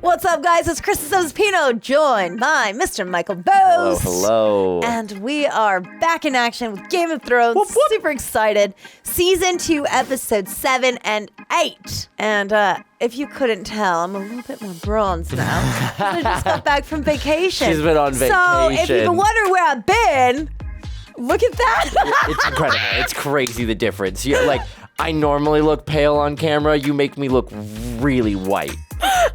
What's up, guys? It's Kristen and Michael, joined by Mr. Michael Bose. Hello. And we are back in action with Game of Thrones. Whoop, whoop. Super excited. Season 2, episodes 7 and 8. And if you couldn't tell, I'm a little bit more bronzed now. I just got back from vacation. She's been on vacation. So if you've been wondering where I've been, look at that. It's incredible. It's crazy the difference. I normally look pale on camera. You make me look really white.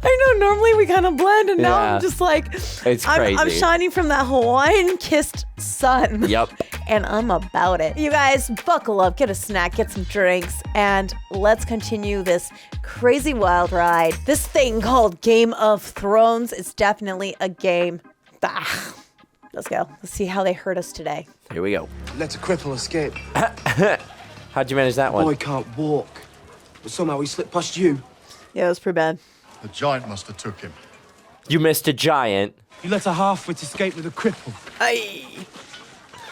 I know, normally we kind of blend, and now Yeah. I'm just like, It's crazy. I'm shining from that Hawaiian-kissed sun. Yep. And I'm about it. You guys, buckle up, get a snack, get some drinks, and let's continue this crazy wild ride. This thing called Game of Thrones is definitely a game. Let's go. Let's see how they hurt us today. Here we go. Let a cripple escape. How'd you manage that one? Boy can't walk, but somehow he slipped past you. Yeah, it was pretty bad. The giant must have took him. You missed a giant. You let a half-wit escape with a cripple. Aye.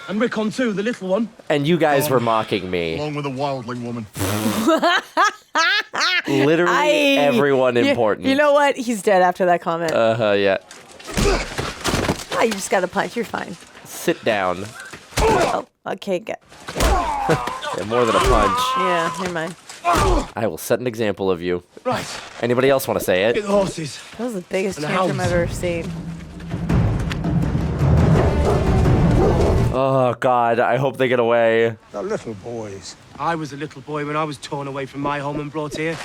And Rick on too, the little one. And you guys were mocking me. Along with a wildling woman. Literally everyone important. You know what? He's dead after that comment. Yeah. You just got to punch. You're fine. Sit down. Oh, okay, good. Yeah, more than a punch. Yeah, never mind. I will set an example of you. Right. Anybody else want to say Get it? the horses. That was the biggest And the tantrum I've hounds. ever seen. Oh, God. I hope they get away. The little boys. I was a little boy when I was torn away from my home and brought here.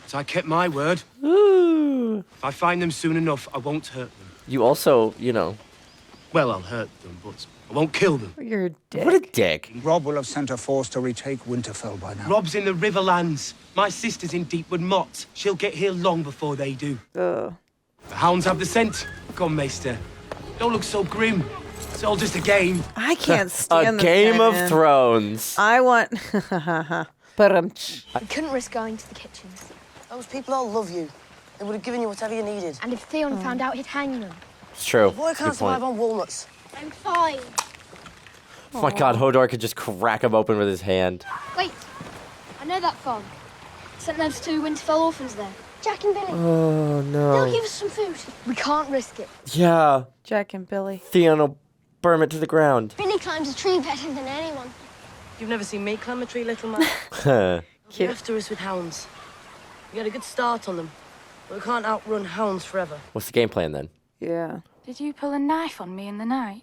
But I kept my word. Ooh. If I find them soon enough, I won't hurt them. You also, Well, I'll hurt them, but I won't kill them. You're a dick. what a dick. Rob will have sent a force to retake Winterfell by now. Rob's in the Riverlands. My sister's in Deepwood Motte. She'll get here long before they do. Ugh. The hounds have the scent. Come, Maester. Don't look so grim. It's all just a game. I can't stand A this Game guy, of man. Thrones. I want... But We couldn't risk going to the kitchens. Those people all love you. They would have given you whatever you needed. And if Theon found out, he'd hang them. It's true. Boy can't Good survive point. on walnuts. I'm fine. Oh my God, Hodor could just crack him open with his hand. Wait, I know that farm. Sent those 2 Winterfell orphans there. Jack and Billy. Oh, They'll no. give us some food. We can't risk it. Yeah. Jack and Billy. Theon will burn it to the ground. Billy climbs a tree better than anyone. You've never seen me climb a tree, little man. Huh. You're after us with hounds. We had a good start on them, but we can't outrun hounds forever. What's the game plan then? Yeah. Did you pull a knife on me in the night?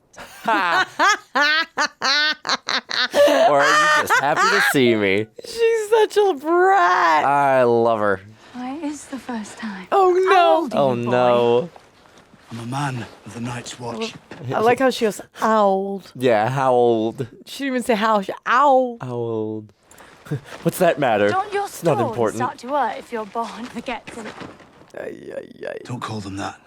Or are you just happy to see me? She's such a brat. I love her. Why, it is the first time. Oh, How no. old are Oh, you, boy? no. I'm a man of the Night's Watch. I like how she goes, owled. Yeah, how old? She didn't even say how. She, owl. How old? What's that matter? Don't your It's not stones important. start to hurt if you're born forgets it? Don't call them that.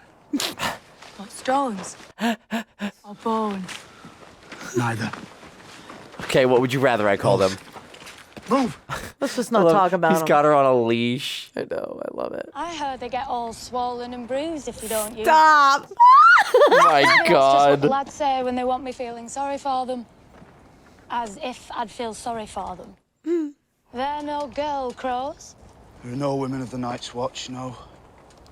What stones? Or bones? Neither. Okay, what would you rather I call them? Move! Let's just not talk about He's him. got her on a leash. I know. I love it. I heard they get all swollen and bruised if you don't use Stop. My That's just what the God. lads say when they want me feeling sorry for them. As if I'd feel sorry for them. They're no girl crows. There are no women of the Night's Watch, no.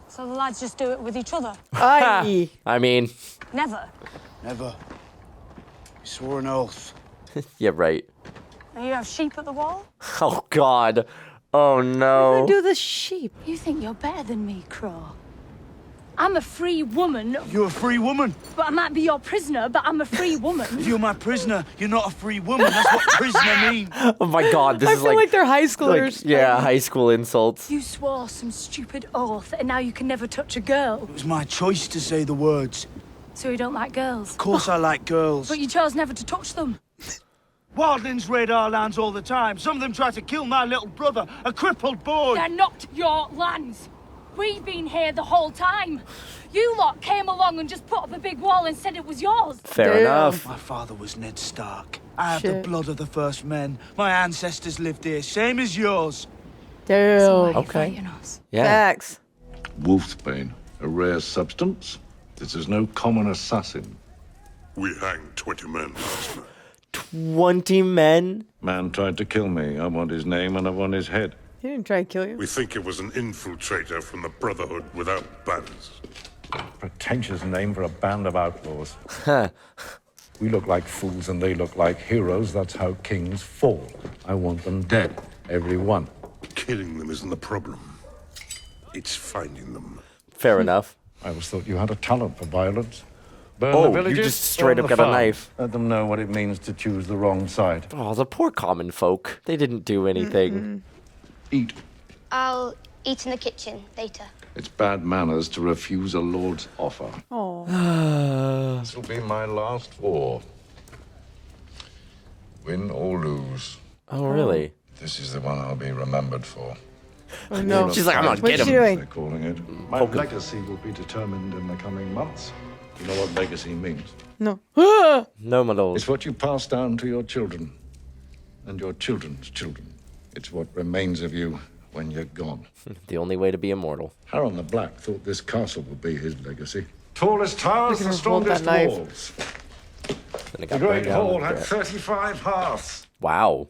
So the lads just do it with each other. Aye. I mean, Never. Never. We swore an oath. yeah, right. And you have sheep at the wall? Oh, God. Oh, no. Do the sheep. You think you're better than me, Crow? I'm a free woman, You're a free woman. but I might be your prisoner, but I'm a free woman. If you're my prisoner, you're not a free woman. That's what prisoner means. Oh, my God. This I is feel like they're high schoolers. yeah, high school insults. You swore some stupid oath, and now you can never touch a girl. It was my choice to say the words. So you don't like girls. Of course I like girls. But you chose never to touch them. Wildlings raid our lands all the time. Some of them try to kill my little brother, a crippled boy. They're not your lands. We've been here the whole time. You lot came along and just put up a big wall and said it was yours. Fair Damn. enough. My father was Ned Stark. I have the Shit. blood of the first men. My ancestors lived here, same as yours. Damn. So why are you Okay. fighting us? Yeah. Facts. Wolfsbane, a rare substance. This is no common assassin. We hanged 20 men last night. 20 men? Man tried to kill me. I want his name and I want his head. He didn't try to kill you. We think it was an infiltrator from the Brotherhood without banners. Pretentious name for a band of outlaws. We look like fools and they look like heroes. That's how kings fall. I want them dead. Every one. Killing them isn't the problem. It's finding them. Fair enough. I always thought you had a talent for violence. Burn Oh, the you villages, just straight burn up the got a farm. knife. Let them know what it means to choose the wrong side. Oh, the poor common folk. They didn't do anything. Eat. I'll eat in the kitchen later. It's bad manners to refuse a lord's offer. Oh. This will be my last war. Win or lose. Oh, really? This is the one I'll be remembered for. Oh no. She's like, I'm gonna What's get she him. doing? They're calling it. My legacy will be determined in the coming months. You know what legacy means? No. No, my lord. It's what you pass down to your children and your children's children. It's what remains of you when you're gone. The only way to be immortal. Harold the Black thought this castle would be his legacy. Tallest towers, Look at the her hold that strongest knife. walls. Then it The got burned Great down Hall with had that. 35 hearths. Wow.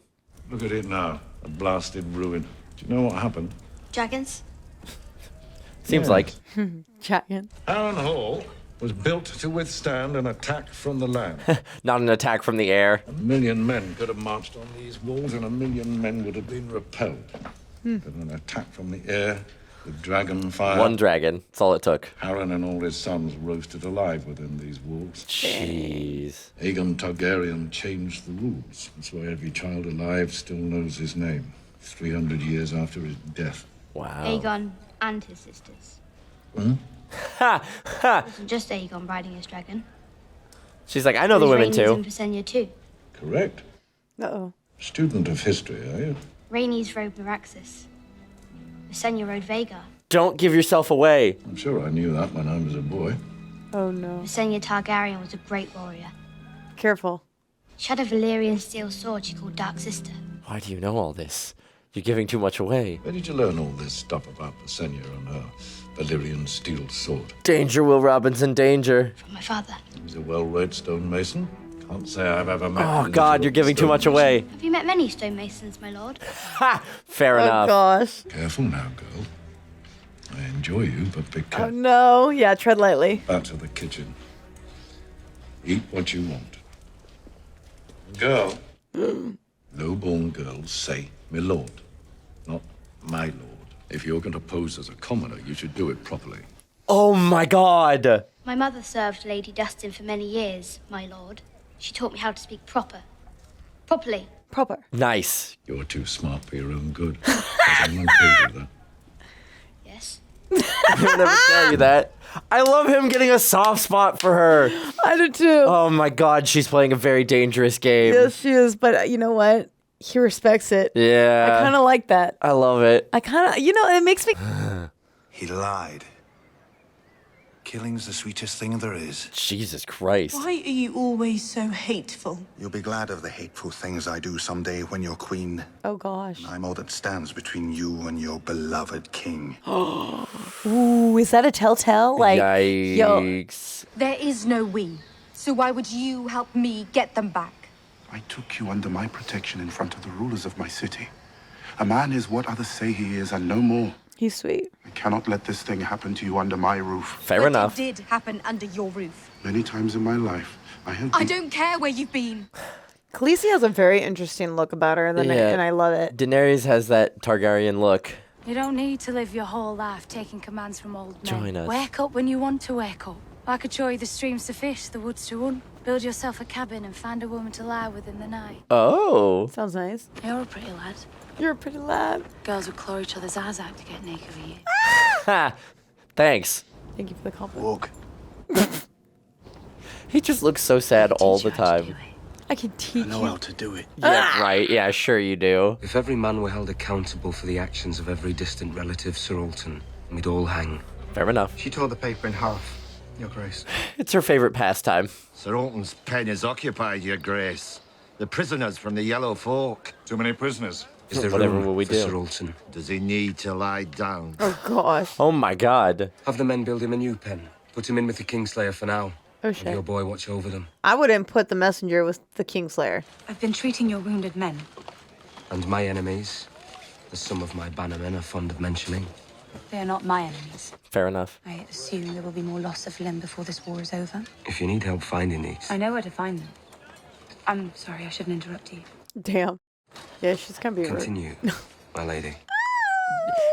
Look at it now, a blasted ruin. Do you know what happened? Dragons? Seems Yes. like. Chatting. Harren Hall was built to withstand an attack from the land. Not an attack from the air. 1 million men could have marched on these walls and 1 million men would have been repelled. But an attack from the air with dragon fire. One dragon. That's all it took. Harren and all his sons roasted alive within these walls. Jeez. Aegon Targaryen changed the rules. That's why every child alive still knows his name, 300 years after his death. Wow. Aegon and his sisters. Ha! Ha! It wasn't just Aegon riding his dragon. She's like, I know the It was women Rhaenys too. and Visenya too. Correct. Uh-oh. Student of history, are you? Rhaenys rode Meraxes. Visenya rode Vhagar. Don't give yourself away. I'm sure I knew that when I was a boy. Oh no. Visenya Targaryen was a great warrior. Careful. She had a Valyrian steel sword she called Dark Sister. Why do you know all this? You're giving too much away. Where did you learn all this stuff about Visenya and her Valyrian steel sword? Danger, Will Robinson, danger. From my father. He was a well-read stonemason. Can't say I've ever met Oh, an God, you're Elizabeth giving too much stonemason. away. Have you met many stonemasons, my lord? Ha! Fair Oh enough. gosh. Careful now, girl. I enjoy you, but be Oh careful. no. Yeah, tread lightly. Back to the kitchen. Eat what you want. Girl. Low-born girls say, my lord, not my lord. If you're going to pose as a commoner, you should do it properly. Oh my God. My mother served Lady Dustin for many years, my lord. She taught me how to speak properly. Proper. Nice. You're too smart for your own good. Someone told you that. Yes. I'll never tell you that. I love him getting a soft spot for her. I do too. Oh my God, she's playing a very dangerous game. Yes, she is. But you know what? He respects it. Yeah. I kind of like that. I love it. I kind of, it makes me. He lied. Killing's the sweetest thing there is. Jesus Christ. Why are you always so hateful? You'll be glad of the hateful things I do someday when you're queen. Oh gosh. I'm all that stands between you and your beloved king. Ooh, is that a telltale? Like, yo, Yikes. There is no we. So why would you help me get them back? I took you under my protection in front of the rulers of my city. A man is what others say he is and no more. he's sweet. I cannot let this thing happen to you under my roof. Fair But enough. It did happen under your roof. Many times in my life, I have I been... don't care where you've been. Khaleesi has a very interesting look about her, and I love it. Daenerys has that Targaryen look. You don't need to live your whole life taking commands from old men. Join us. Wake up when you want to wake up. I could show you the streams to fish, the woods to run. Build yourself a cabin and find a woman to lie with in the night. Oh. Sounds nice. You're a pretty lad. You're a pretty lad. Girls would claw each other's eyes out to get naked with you. Ha. Thanks. Thank you for the compliment. Walk. He just looks so sad all the Teach you how to do time. it. I can teach I know you. how to do it. Yeah, right. Yeah, sure you do. If every man were held accountable for the actions of every distant relative, Sir Alton, we'd all hang. Fair enough. She tore the paper in half, Your Grace. It's her favorite pastime. Sir Alton's pen is occupied, Your Grace. The prisoners from the Yellow Folk. Too many prisoners. Is there Whatever room will we for do? Sir Alton? Does he need to lie down? Oh gosh. Oh my God. Have the men build him a new pen. Put him in with the Kingslayer for now. Oh Have your shit. boy watch over them. I wouldn't put the messenger with the Kingslayer. I've been treating your wounded men. And my enemies, as some of my bannermen are fond of mentioning. They are not my enemies. Fair enough. I assume there will be more loss of limb before this war is over. If you need help finding these, I know where to find them. I'm sorry, I shouldn't interrupt you. Damn. Yeah, she's gonna be rude. continue, my lady.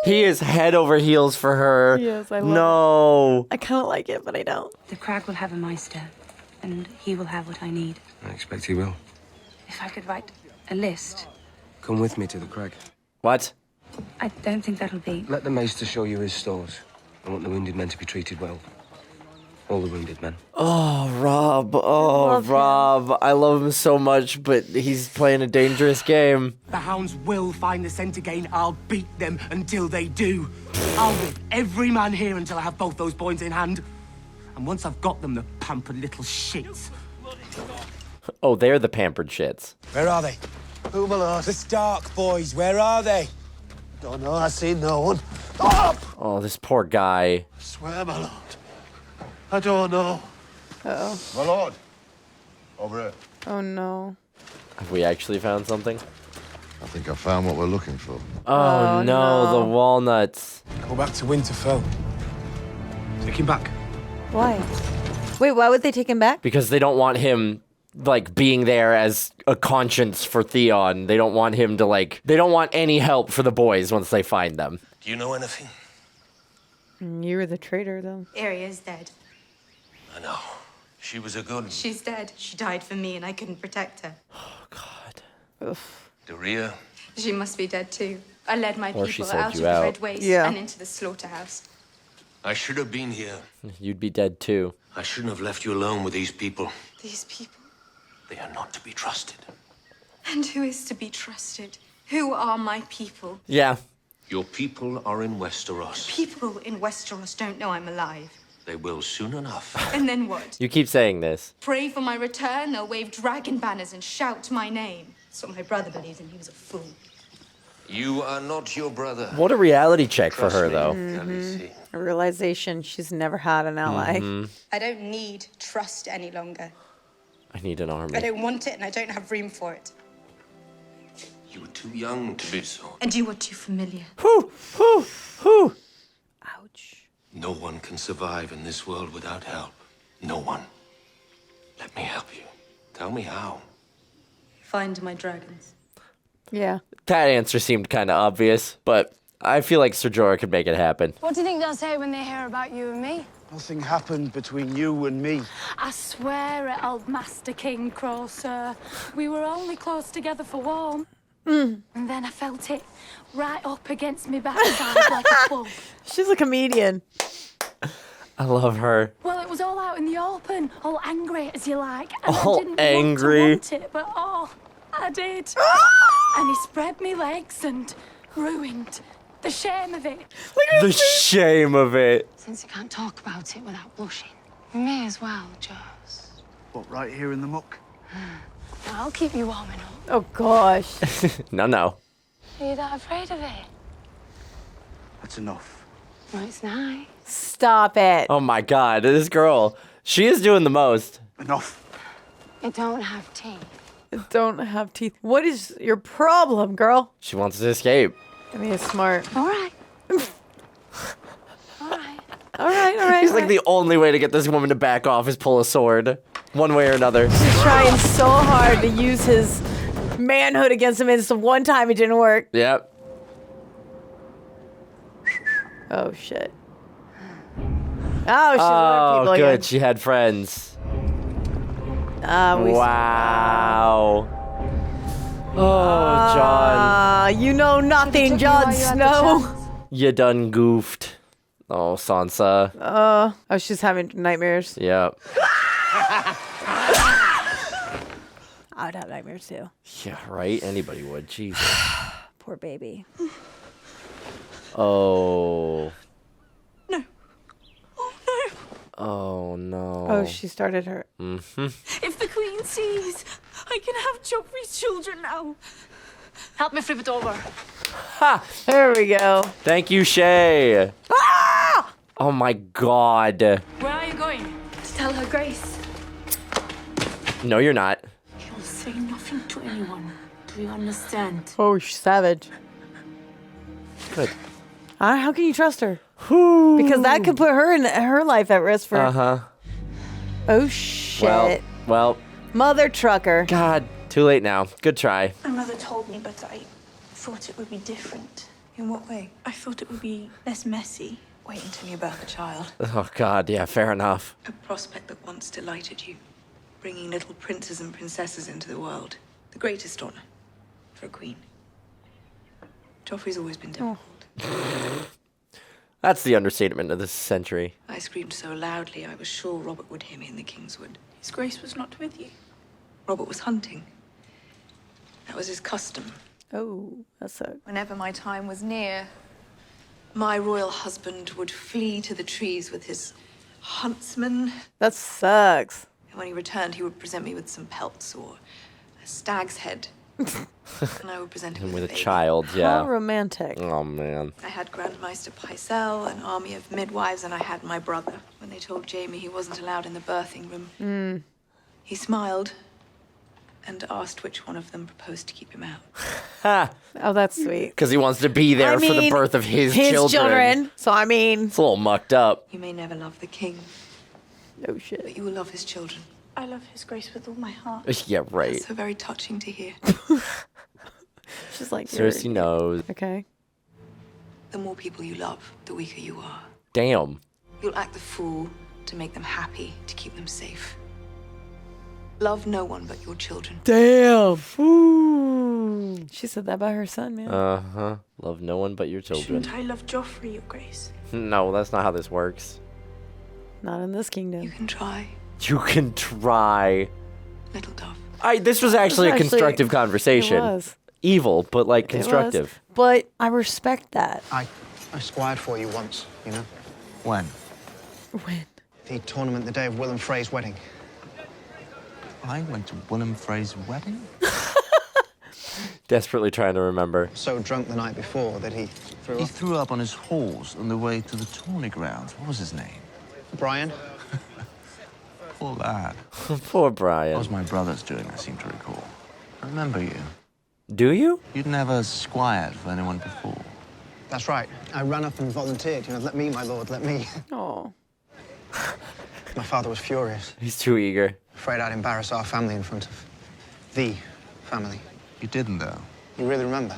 He is head over heels for her. Yes, I love No. I kind of like it, but I don't. The crag will have a Meister, and he will have what I need. I expect he will. If I could write a list. Come with me to the crag. What? I don't think that'll be. Let the maester show you his stores. I want the wounded men to be treated well. All the wounded men. Oh, Rob. Oh, Rob. I love him so much, but he's playing a dangerous game. The hounds will find the scent again. I'll beat them until they do. I'll whip every man here until I have both those boys in hand. And once I've got them, the pampered little shits. Oh, they're the pampered shits. Where are they? Who, my lord? The Stark boys, where are they? Don't know, I see no one. Oh, this poor guy. Swear, my lord. I don't know. Uh-oh. My lord. Over here. Oh, no. Have we actually found something? I think I found what we're looking for. Oh, no, the walnuts. Go back to Winterfell. Take him back. Why? Wait, why would they take him back? Because they don't want him, like, being there as a conscience for Theon. They don't want him to, like, they don't want any help for the boys once they find them. Do you know anything? You were the traitor, though. Arya's dead. I know. She was a good... She's dead. She died for me and I couldn't protect her. Oh, God. Oof. Daria. She must be dead too. I led my Or she people sold out of you the out. Red Waste Yeah. and into the slaughterhouse. I should have been here. You'd be dead, too. I shouldn't have left you alone with these people. These people? They are not to be trusted. And who is to be trusted? Who are my people? Yeah. Your people are in Westeros. People in Westeros don't know I'm alive. They will soon enough. And then what? You keep saying this. Pray for my return, they'll wave dragon banners and shout my name. That's what my brother believes, and he was a fool. You are not your brother. What a reality check for Trust her, me, though. Khaleesi. A realization she's never had an ally. I don't need trust any longer. I need an army. I don't want it, and I don't have room for it. You were too young to be so. And you are too familiar. Whew, whew, whew. Ouch. No one can survive in this world without help. No one. Let me help you. Tell me how. Find my dragons. Yeah. That answer seemed kind of obvious, but I feel like Ser Jorah could make it happen. What do you think they'll say when they hear about you and me? Nothing happened between you and me. I swear it, old Master King Crow, sir. We were only close together for warm. And then I felt it right up against me backside like a bug. She's a comedian. I love her. Well, it was all out in the open, all angry as you like. And All I didn't angry. want to want it, but oh, I did. And he spread me legs and ruined the shame of it. The shame of it. Since you can't talk about it without blushing, we may as well just... What, right here in the muck? I'll keep you warming up. Oh, gosh. No. Are you that afraid of it? That's enough. Well, it's nice. Stop it. Oh my God, this girl. She is doing the most. Enough. It don't have teeth. Don't have teeth. What is your problem, girl? She wants to escape. I mean, it's smart. All right. All right. He's like, the only way to get this woman to back off is pull a sword. One way or another. He's trying so hard to use his manhood against him. It's the one time it didn't work. Yep. Oh, shit. Oh, she's one of people good. again. She had friends. We Wow. Oh, Jon. You know nothing, Jon Snow. You done goofed. Oh, Sansa. Oh, she's having nightmares. Yep. I would have nightmares too. Yeah, right? Anybody would. Jesus. Poor baby. Oh. No. Oh, no. Oh, no. Oh, she started her. Mm-hmm. If the Queen sees, I can have Joffrey's children now. Help me flip it over. Ha! There we go. Thank you, Shay. Ah! Oh, my God. Where are you going? To tell her grace. No, you're not. You'll say nothing to anyone. Do you understand? Oh, she's savage. Good. How can you trust her? Because that could put her in her life at risk for. Oh shit. Well. Mother trucker. God, too late now. Good try. My mother told me, but I thought it would be different. In what way? I thought it would be less messy. Wait until you birth a child. Oh God, yeah, fair enough. A prospect that once delighted you. Bringing little princes and princesses into the world. The greatest honor for a queen. Joffrey's always been difficult. That's the understatement of this century. I screamed so loudly I was sure Robert would hear me in the Kingswood. His Grace was not with you. Robert was hunting. That was his custom. Oh, that's so. Whenever my time was near, my royal husband would flee to the trees with his huntsman. That sucks. And when he returned, he would present me with some pelts or a stag's head. And I would present him with a baby. child, yeah. How romantic. Oh, man. I had Grandmeister Pycelle, an army of midwives, and I had my brother. When they told Jaime he wasn't allowed in the birthing room, he smiled and asked which one of them proposed to keep him out. Oh, that's sweet. Because he wants to be there for the birth of his children. So, I mean. It's a little mucked up. You may never love the king. Oh, shit. But you will love his children. I love His Grace with all my heart. Yeah, right. That's so very touching to hear. She's like, Cersei knows. Okay. The more people you love, the weaker you are. Damn. You'll act the fool to make them happy, to keep them safe. Love no one but your children. Damn. Ooh. She said that about her son, man. Uh-huh. Love no one but your children. Shouldn't I love Joffrey, Your Grace? No, that's not how this works. Not in this kingdom. You can try. You can try. Little dove. This was actually a constructive conversation. It was. Evil, but like constructive. It was. But I respect that. I squired for you once, you know? When? When? The tournament the day of Willem Frey's wedding. I went to Willem Frey's wedding? Desperately trying to remember. So drunk the night before that he threw He up. threw up on his horse on the way to the tourney grounds. What was his name? Brian? Poor lad. Poor Brian. That was my brother's doing, I seem to recall. I remember you. Do you? You'd never squired for anyone before. That's right. I ran up and volunteered. You know, let me, my lord, let me. Oh. My father was furious. He's too eager. Afraid I'd embarrass our family in front of the family. You didn't, though. You really remember?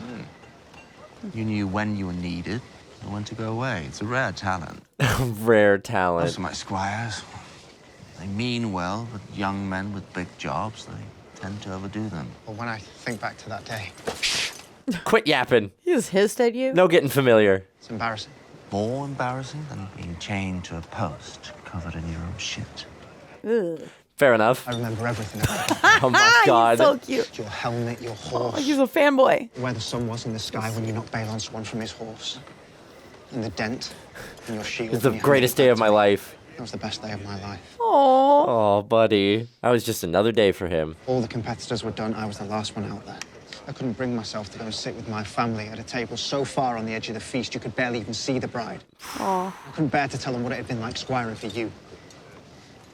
You knew when you were needed and when to go away. It's a rare talent. Rare talent. Most of my squires, they mean well, but young men with big jobs, they tend to overdo them. Well, when I think back to that day, Quit yapping. He just hissed at you? No getting familiar. it's embarrassing. More embarrassing than being chained to a post covered in your own shit. Ugh. Fair enough. I remember everything about it. Oh my God. He's so cute. Your helmet, your horse. Oh, he's a fanboy. Where the sun was in the sky when you knocked Balon Swan from his horse. And the dent in your shield. It's the when you greatest handed it day back of my to me. life. That was the best day of my life. Oh. Oh, buddy. That was just another day for him. All the competitors were done. I was the last one out there. I couldn't bring myself to go and sit with my family at a table so far on the edge of the feast you could barely even see the bride. Oh. I couldn't bear to tell them what it had been like squiring for you.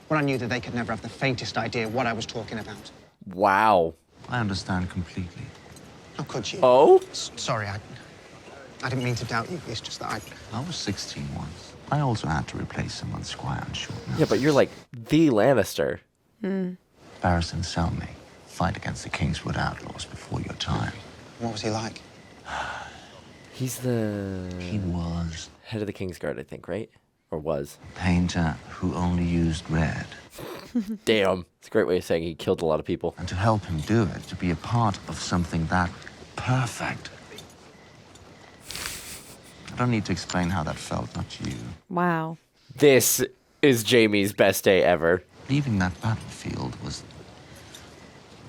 When I knew that they could never have the faintest idea what I was talking about. Wow. I understand completely. How could you? Oh? Sorry, I didn't mean to doubt you. It's just that I was 16 once. I also had to replace someone's squire on short notice. Yeah, but you're like the Lannister. Barris and Selmy fight against the Kingswood outlaws before your time. What was he like? He's the... He was head of the Kingsguard, I think, right? Or was. a painter who only used red. Damn. It's a great way of saying he killed a lot of people. And to help him do it, to be a part of something that perfect. I don't need to explain how that felt, not you. Wow. This is Jaime's best day ever. Leaving that battlefield was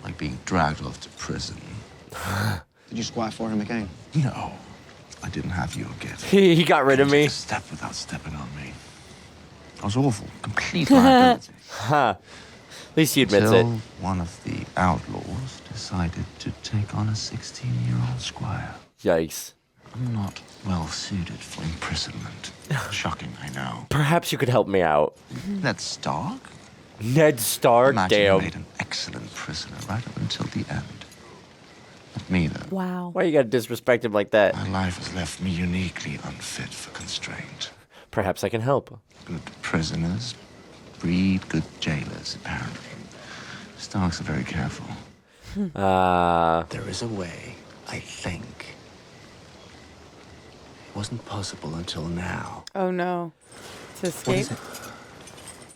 like being dragged off to prison. Did you squire for him again? No, I didn't have your gift. He got rid of me. A step without stepping on me. I was awful, complete liability. Huh. At least he admits Until it. one of the outlaws decided to take on a 16-year-old squire. Yikes. I'm not well suited for imprisonment. Shocking, I know. Perhaps you could help me out. Ned Stark? Ned Stark? Imagine Damn. he made an excellent prisoner right up until the end. Not me, though. Wow. Why you gotta disrespect him like that? My life has left me uniquely unfit for constraint. Perhaps I can help. Good prisoners breed good jailers, apparently. Starks are very careful. There is a way, I think. It wasn't possible until now. Oh no. To escape?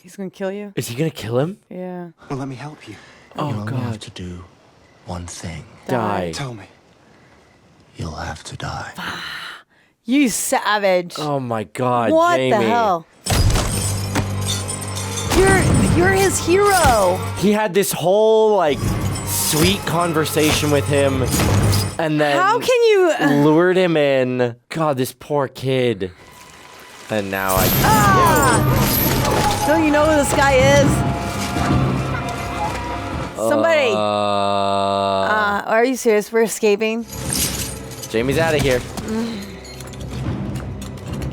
He's gonna kill you? Is he gonna kill him? Yeah. Well, let me help you. Oh, You'll only God. have to do one thing. Die. Tell me. You'll have to die. You savage. Oh my God, What Jaime. the hell? You're his hero. He had this whole like sweet conversation with him, and then How can you lured him in? God, this poor kid. And now I. Don't you know who this guy is? Somebody. Are you serious? We're escaping. Jaime's out of here.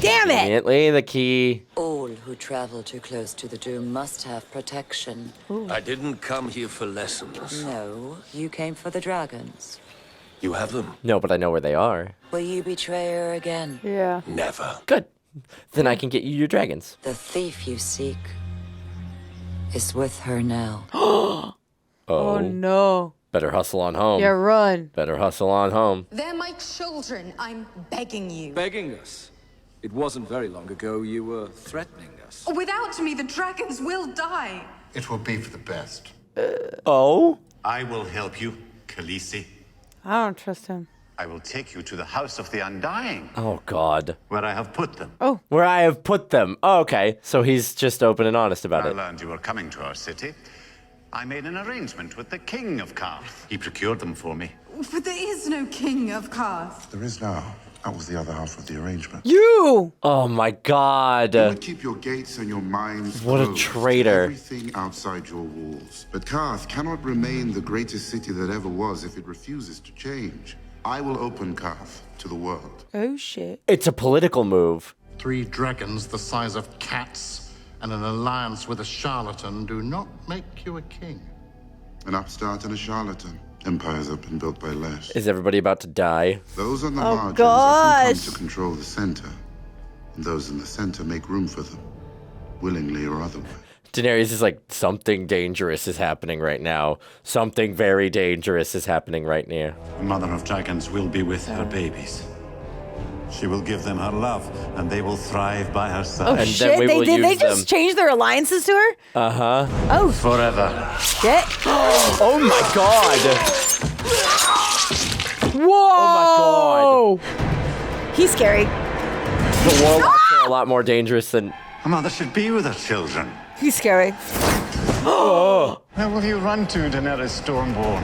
Damn it! Immediately the key. All who travel too close to the doom must have protection. I didn't come here for lessons. No, you came for the dragons. You have them? No, but I know where they are. Will you betray her again? Yeah. Never. Good. Then I can get you your dragons. The thief you seek is with her now. Oh no. Better hustle on home. Yeah, run. Better hustle on home. They're my children. I'm begging you. Begging us? It wasn't very long ago you were threatening us. Without me, the dragons will die. It will be for the best. Oh? I will help you, Khaleesi. I don't trust him. I will take you to the House of the Undying, Oh God. where I have put them. Oh. Where I have put them. Oh, okay. So he's just open and honest about I it. learned you were coming to our city. I made an arrangement with the King of Karth. He procured them for me. But there is no king of Karth. There is now. That was the other half of the arrangement. You! Oh my God. You would keep your gates and your minds What a closed to traitor. everything outside your walls. But Karth cannot remain the greatest city that ever was if it refuses to change. I will open Karth to the world. Oh shit. It's a political move. 3 dragons the size of cats and an alliance with a charlatan do not make you a king. An upstart and a charlatan. Empires have been built by less. Is everybody about to die? Those on the Oh, margins gosh. often come to control the center. And those in the center make room for them, willingly or otherwise. Daenerys is like, something dangerous is happening right now. Something very dangerous is happening right now. The Mother of Dragons will be with her babies. She will give them her love, and they will thrive by her Oh side. And shit! then we will Did they use just them. change their alliances to her? Uh-huh. Oh Forever. shit! Oh my God. Whoa! Oh my God. He's scary. The warlocks are a lot more dangerous than... A mother should be with her children. He's scary. Where will you run to, Daenerys Stormborn?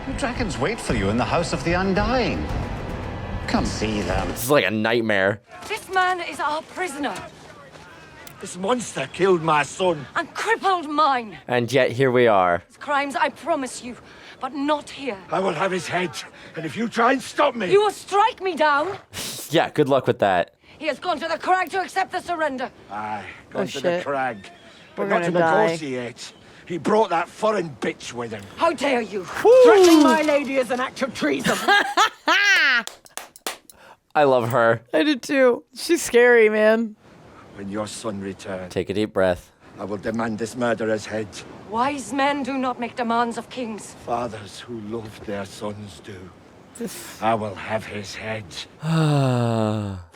The dragons wait for you in the House of the Undying. Come see them. This is like a nightmare. This man is our prisoner This monster killed my son. and crippled mine. And yet here we are. His crimes, I promise you, but not here. I will have his head. And if you try and stop me... You will strike me down. Yeah, good luck with that. He has gone to the crag to accept the surrender. Aye, gone to the shit. crag. We're But not to gonna die. negotiate. He brought that foreign bitch with him. How dare you? Threatening my lady is an act of treason. I love her. I did too. She's scary, man. When your son returns, Take a deep breath. I will demand this murderer's head. Wise men do not make demands of kings. Fathers who love their sons do. I will have his head.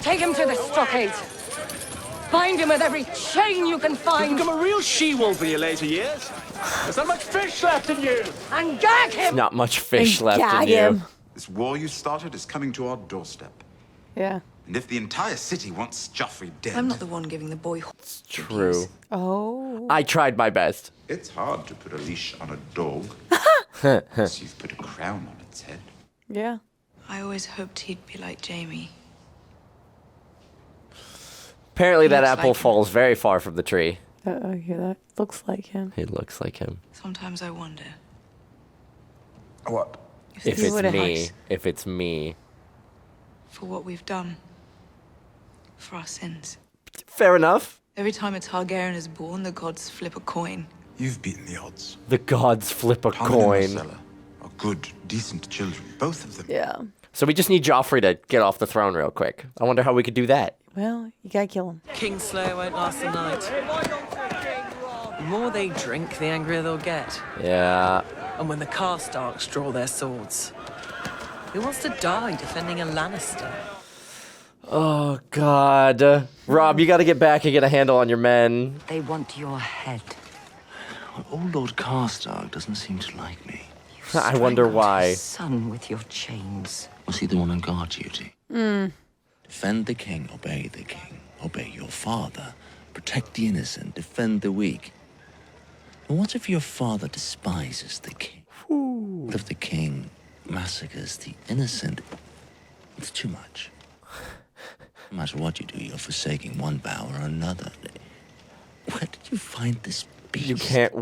Take him to the stockade. Bind him with every chain you can find. You've become a real she-wolf in your later years. There's not much fish left in you. And gag him. Not much fish And left gag in you. him. This war you started is coming to our doorstep. Yeah. And if the entire city wants Joffrey dead... I'm not the one giving the boy. True. Oh. I tried my best. It's hard to put a leash on a dog. Unless you've put a crown on its head. Yeah. I always hoped he'd be like Jaime. Apparently that Looks apple like him. falls very far from the tree. Yeah, that looks like him. It looks like him. Sometimes I wonder. What? If he it's would've me. hugged. If it's me. For what we've done. For our sins. Fair enough. Every time a Targaryen is born, the gods flip a coin. You've beaten the odds. The gods flip a Harmon and coin. Marcella are good, decent children, both of them. Yeah. So we just need Joffrey to get off the throne real quick. I wonder how we could do that. Well, you gotta kill him. Kingslayer won't last the night. The more they drink, the angrier they'll get. Yeah. And when the Karstarks draw their swords, who wants to die defending a Lannister? Oh, God. Rob, you got to get back and get a handle on your men. They want your head. Well, old Lord Karstark doesn't seem to like me. I wonder why. His son with your chains. Was he the one on guard duty? Mm. Defend the king, obey the king. Obey your father. Protect the innocent, defend the weak. But what if your father despises the king? What if the king massacres the innocent? It's too much. No matter what you do, you're forsaking one vow or another. Where did you find this beast? You can't.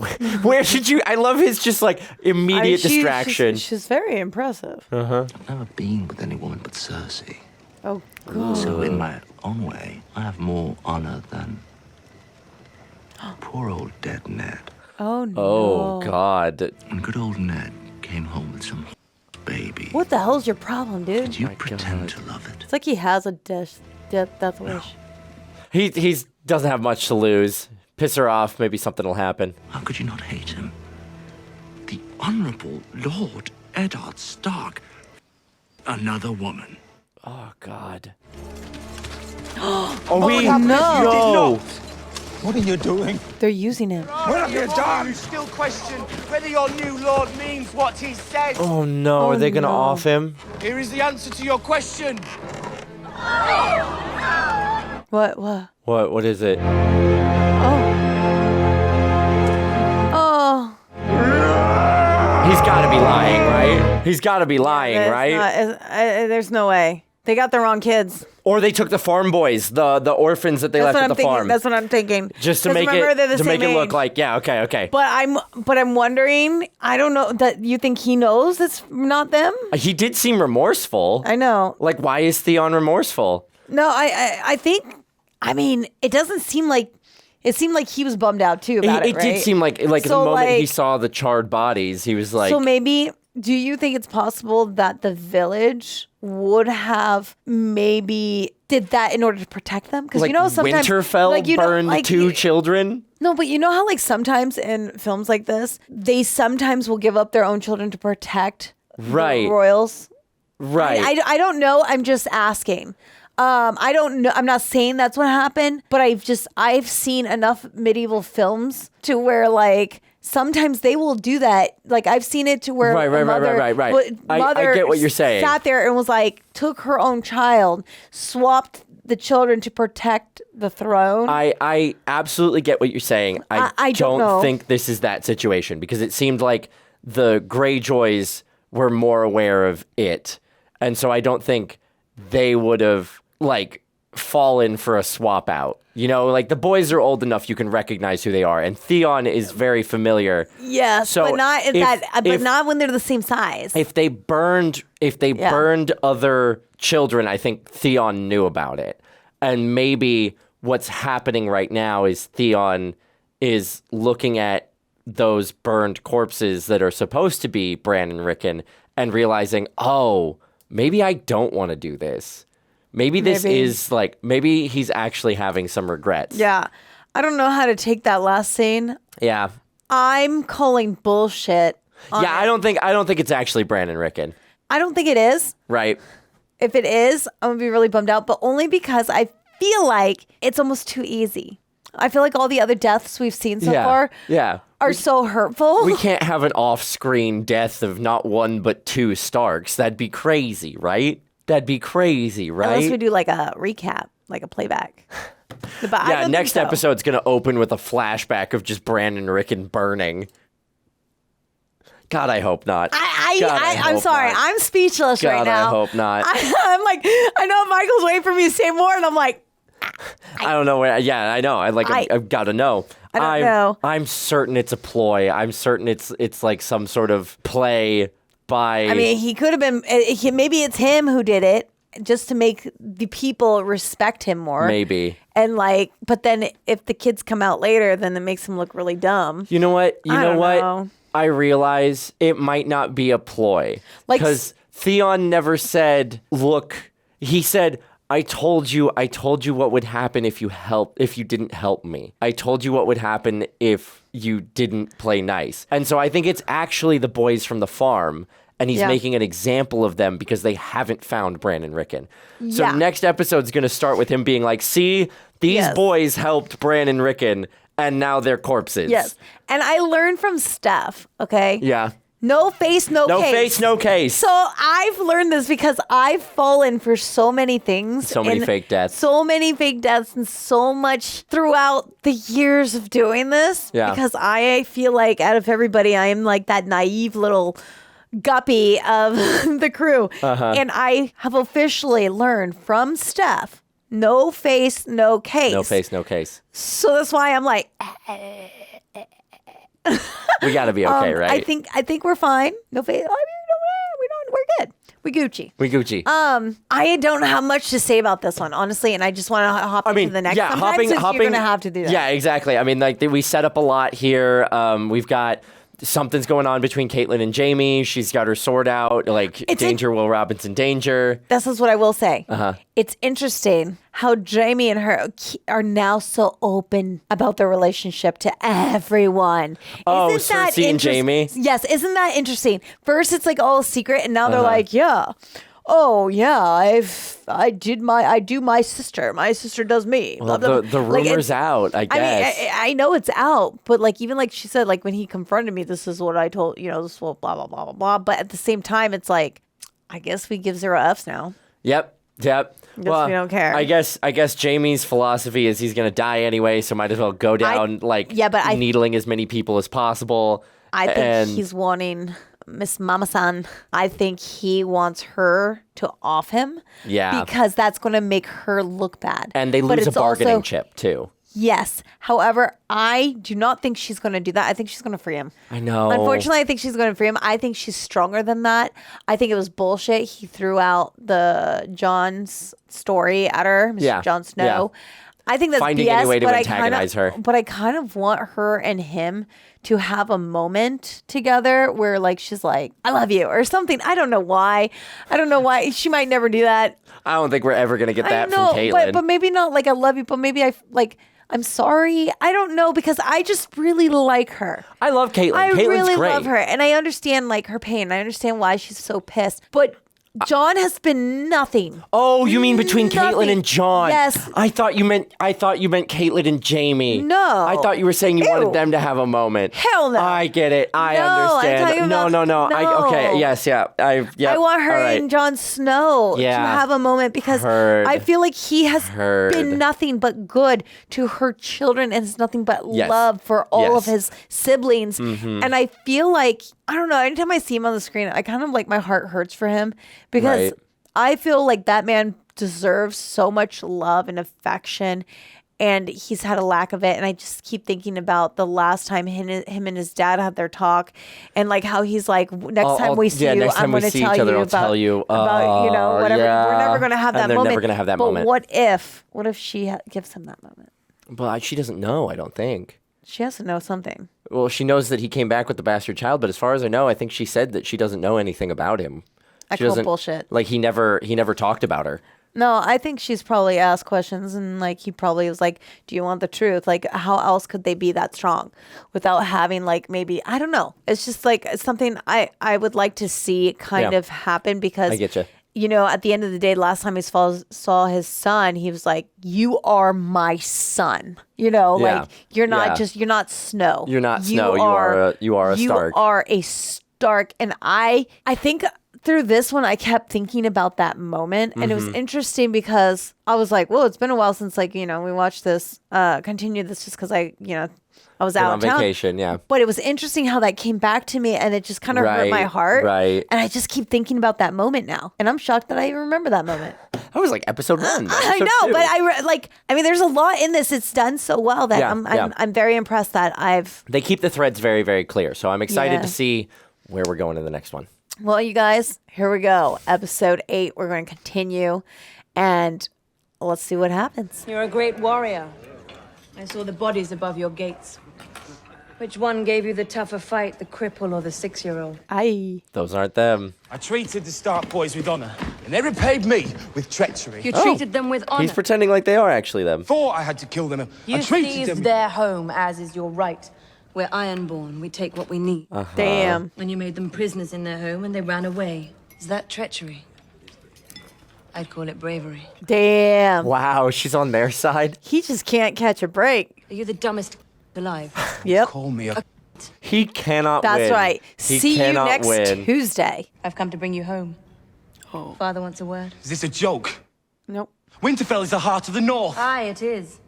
Where should you? I love his just like immediate distraction. She's very impressive. I've never been with any woman but Cersei. Oh, God. So in my own way, I have more honor than poor old dead Ned. Oh, no. Oh, God. And good old Ned came home with some baby. What the hell's your problem, dude? Did you pretend to love it? It's like he has a death wish. He doesn't have much to lose. Piss her off, maybe something will happen. How could you not hate him? The Honorable Lord Eddard Stark. Another woman. Oh, God. Oh, we no. What are you doing? They're using him. What have you done? You still question whether your new lord means what he says. Oh, no. Are they going to off him? Here is the answer to your question. What? What is it? Oh. He's got to be lying, right? He's got to be lying, right? There's no way. They got the wrong kids. Or they took the farm boys, the orphans that they left at the farm. That's what I'm thinking. Just to make it look like, yeah, okay. But I'm wondering. I don't know that you think he knows it's not them. He did seem remorseful. I know. Like, why is Theon remorseful? No, I think. I mean, it doesn't seem like. It seemed like he was bummed out too about it. It did seem like So, the moment like- he saw the charred bodies, he was like. So maybe. Do you think it's possible that the village would have maybe did that in order to protect them? Because like you know sometimes Winterfell burned two children. No, but you know how like sometimes in films like this, they sometimes will give up their own children to protect the royals. Right. I don't know. I'm just asking. I don't know. I'm not saying that's what happened, but I've seen enough medieval films to where like sometimes they will do that. Like I've seen it to where Right. mother I get what you're saying. Sat there and was like, took her own child, swapped the children to protect the throne. I absolutely get what you're saying. I don't know. think this is that situation because it seemed like the Greyjoys were more aware of it. And so I don't think they would have like fallen for a swap out. You know, like the boys are old enough you can recognize who they are, and Theon is very familiar. Yes, so but not when they're the same size. If they burned other children, I think Theon knew about it. And maybe what's happening right now is Theon is looking at those burned corpses that are supposed to be Bran and Rickon and realizing, oh, maybe I don't want to do this. Maybe he's actually having some regrets. Yeah. I don't know how to take that last scene. Yeah. I'm calling bullshit. I don't think it's actually Bran and Rickon. I don't think it is. Right. If it is, I'm going to be really bummed out, but only because I feel like it's almost too easy. I feel like all the other deaths we've seen so far are so hurtful. We can't have an off-screen death of not one but two Starks. That'd be crazy, right? Unless we do like a recap, like a playback. Next episode's going to open with a flashback of just Bran and Rickon burning. God, I hope not. I'm sorry. Not. I'm speechless right now. I hope not. I'm like, I know Michael's waiting for me to say more, and I'm like, I don't know where. Yeah, I know. I've got to know. I don't know. I'm certain it's a ploy. I'm certain it's like some sort of play by. I mean, he could have been. Maybe it's him who did it, just to make the people respect him more. Maybe. And like, but then if the kids come out later, then it makes him look really dumb. You know what? I don't know. I realize it might not be a ploy. Because Theon never said, look, he said, I told you what would happen if you didn't help me. I told you what would happen if you didn't play nice. And so I think it's actually the boys from the farm, and he's making an example of them because they haven't found Bran and Rickon. So next episode's going to start with him being like, see, these boys helped Bran and Rickon, and now they're corpses. Yes. And I learned from Steph, okay? Yeah. No face, no case. No face, no case. So I've learned this because I've fallen for so many things. So many fake deaths. So many fake deaths and so much throughout the years of doing this. Yeah. Because I feel like out of everybody, I am like that naive little guppy of the crew. And I have officially learned from Steph, no face, no case. No face, no case. So that's why I'm like... We got to be okay, right? I think we're fine. No face. I mean, we're good. We Gucci. We Gucci. I don't have much to say about this one, honestly, and I just want to hop into the next. Sometimes you're going to have to do that. Yeah, exactly. I mean, like we set up a lot here. We've got something's going on between Caitlyn and Jaime. She's got her sword out. Like, danger, Will Robinson, danger. This is what I will say. It's interesting how Jaime and her are now so open about their relationship to everyone. Oh, Cersei and Jaime? Yes, isn't that interesting? First, it's like all secret, and now they're like, yeah. Oh yeah, I do my sister. My sister does me. Well, the rumor's out, I guess. I mean, I know it's out, but like even like she said, like when he confronted me, this is what I told this is what blah blah blah blah blah. But at the same time, it's like, I guess we give 0 Fs now. Yep. Well, we don't care. I guess Jaime's philosophy is he's gonna die anyway, so might as well go down needling as many people as possible. I think he's wanting Miss Mama-san. I think he wants her to off him. Yeah. Because that's going to make her look bad. And they lose a bargaining chip, too. Yes. However, I do not think she's going to do that. I think she's going to free him. I know. Unfortunately, I think she's going to free him. I think she's stronger than that. I think it was bullshit. He threw out the Jon's story at her, Mr. Jon Snow. Yeah. I think that's finding BS, any way to antagonize her. But I kind of want her and him to have a moment together where like she's like, I love you or something. I don't know why. She might never do that. I don't think we're ever going to get that from Caitlyn. But maybe not like I love you, but maybe I'm sorry. I don't know because I just really like her. I love Caitlyn. I Caitlyn's really great. love her. And I understand like her pain. I understand why she's so pissed. But Jon has been nothing. Oh, you mean between Caitlyn and Jon? Yes. I thought you meant Caitlyn and Jaime. No. I thought you were saying you wanted them to have a moment. Hell no. I get it. I understand. No. Okay. Yes. Yeah. I want her and Jon Snow to have a moment because I feel like he has been nothing but good to her children and has nothing but love for all of his siblings. Mm-hmm. And I feel like, I don't know, anytime I see him on the screen, I kind of like my heart hurts for him because I feel like that man deserves so much love and affection and he's had a lack of it. And I just keep thinking about the last time him and his dad had their talk and like how he's like, next time we see you, I'm going to tell you about whatever. We're never going to have that moment. They're never going to have that moment. But what if she gives him that moment? But she doesn't know, I don't think. She has to know something. Well, she knows that he came back with the bastard child, but as far as I know, I think she said that she doesn't know anything about him. I call bullshit. Like he never talked about her. No, I think she's probably asked questions and like he probably was like, do you want the truth? Like how else could they be that strong without having like maybe, I don't know. It's just like something I would like to see kind of happen because I get you. You know, at the end of the day, last time he saw his son, he was like, you are my son. You know, like you're not you're not Snow. You're not Snow. You are a Stark. You are a Stark. And I think through this one, I kept thinking about that moment. And it was interesting because I was like, well, it's been a while since we watched this, continued this just because I was out on vacation, yeah. But it was interesting how that came back to me and it just kind of hurt my heart. Right. And I just keep thinking about that moment now. And I'm shocked that I even remember that moment. That was like episode 1. I know, but I mean, there's a lot in this. It's done so well that I'm very impressed that They keep the threads very, very clear. So I'm excited to see where we're going in the next one. Well, you guys, here we go. Episode 8. We're going to continue, and let's see what happens. You're a great warrior. I saw the bodies above your gates. Which one gave you the tougher fight, the cripple or the 6-year-old? Aye. Those aren't them. I treated the Stark boys with honor, and they repaid me with treachery. You treated them with honor. He's pretending like they are actually them. Thought I had to kill them. You I treated seized them. their home, as is your right. We're ironborn. We take what we need. Damn. When you made them prisoners in their home and they ran away. Is that treachery? I'd call it bravery. Damn. Wow, she's on their side. He just can't catch a break. Are you the dumbest alive? Yep. Call me a... He cannot That's win. right. He See you cannot next win. Tuesday. I've come to bring you home. Father wants a word. Is this a joke? Nope. Winterfell is the heart of the North. Aye, it is.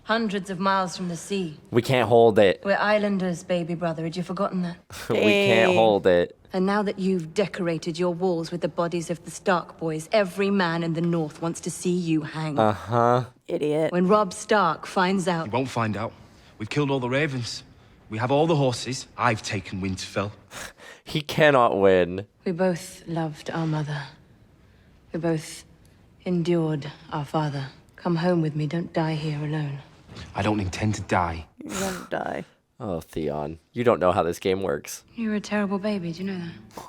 Hundreds of miles from the sea. We can't hold it. We're islanders, baby brother. Had you forgotten that? We can't hold it. And now that you've decorated your walls with the bodies of the Stark boys, every man in the North wants to see you hang. Uh-huh. Idiot. When Robb Stark finds out... He won't find out. We've killed all the ravens. We have all the horses. I've taken Winterfell. He cannot win. We both loved our mother. We both endured our father. Come home with me. Don't die here alone. I don't intend to die. You're gonna die. Oh, Theon. You don't know how this game works. You were a terrible baby, do you know that?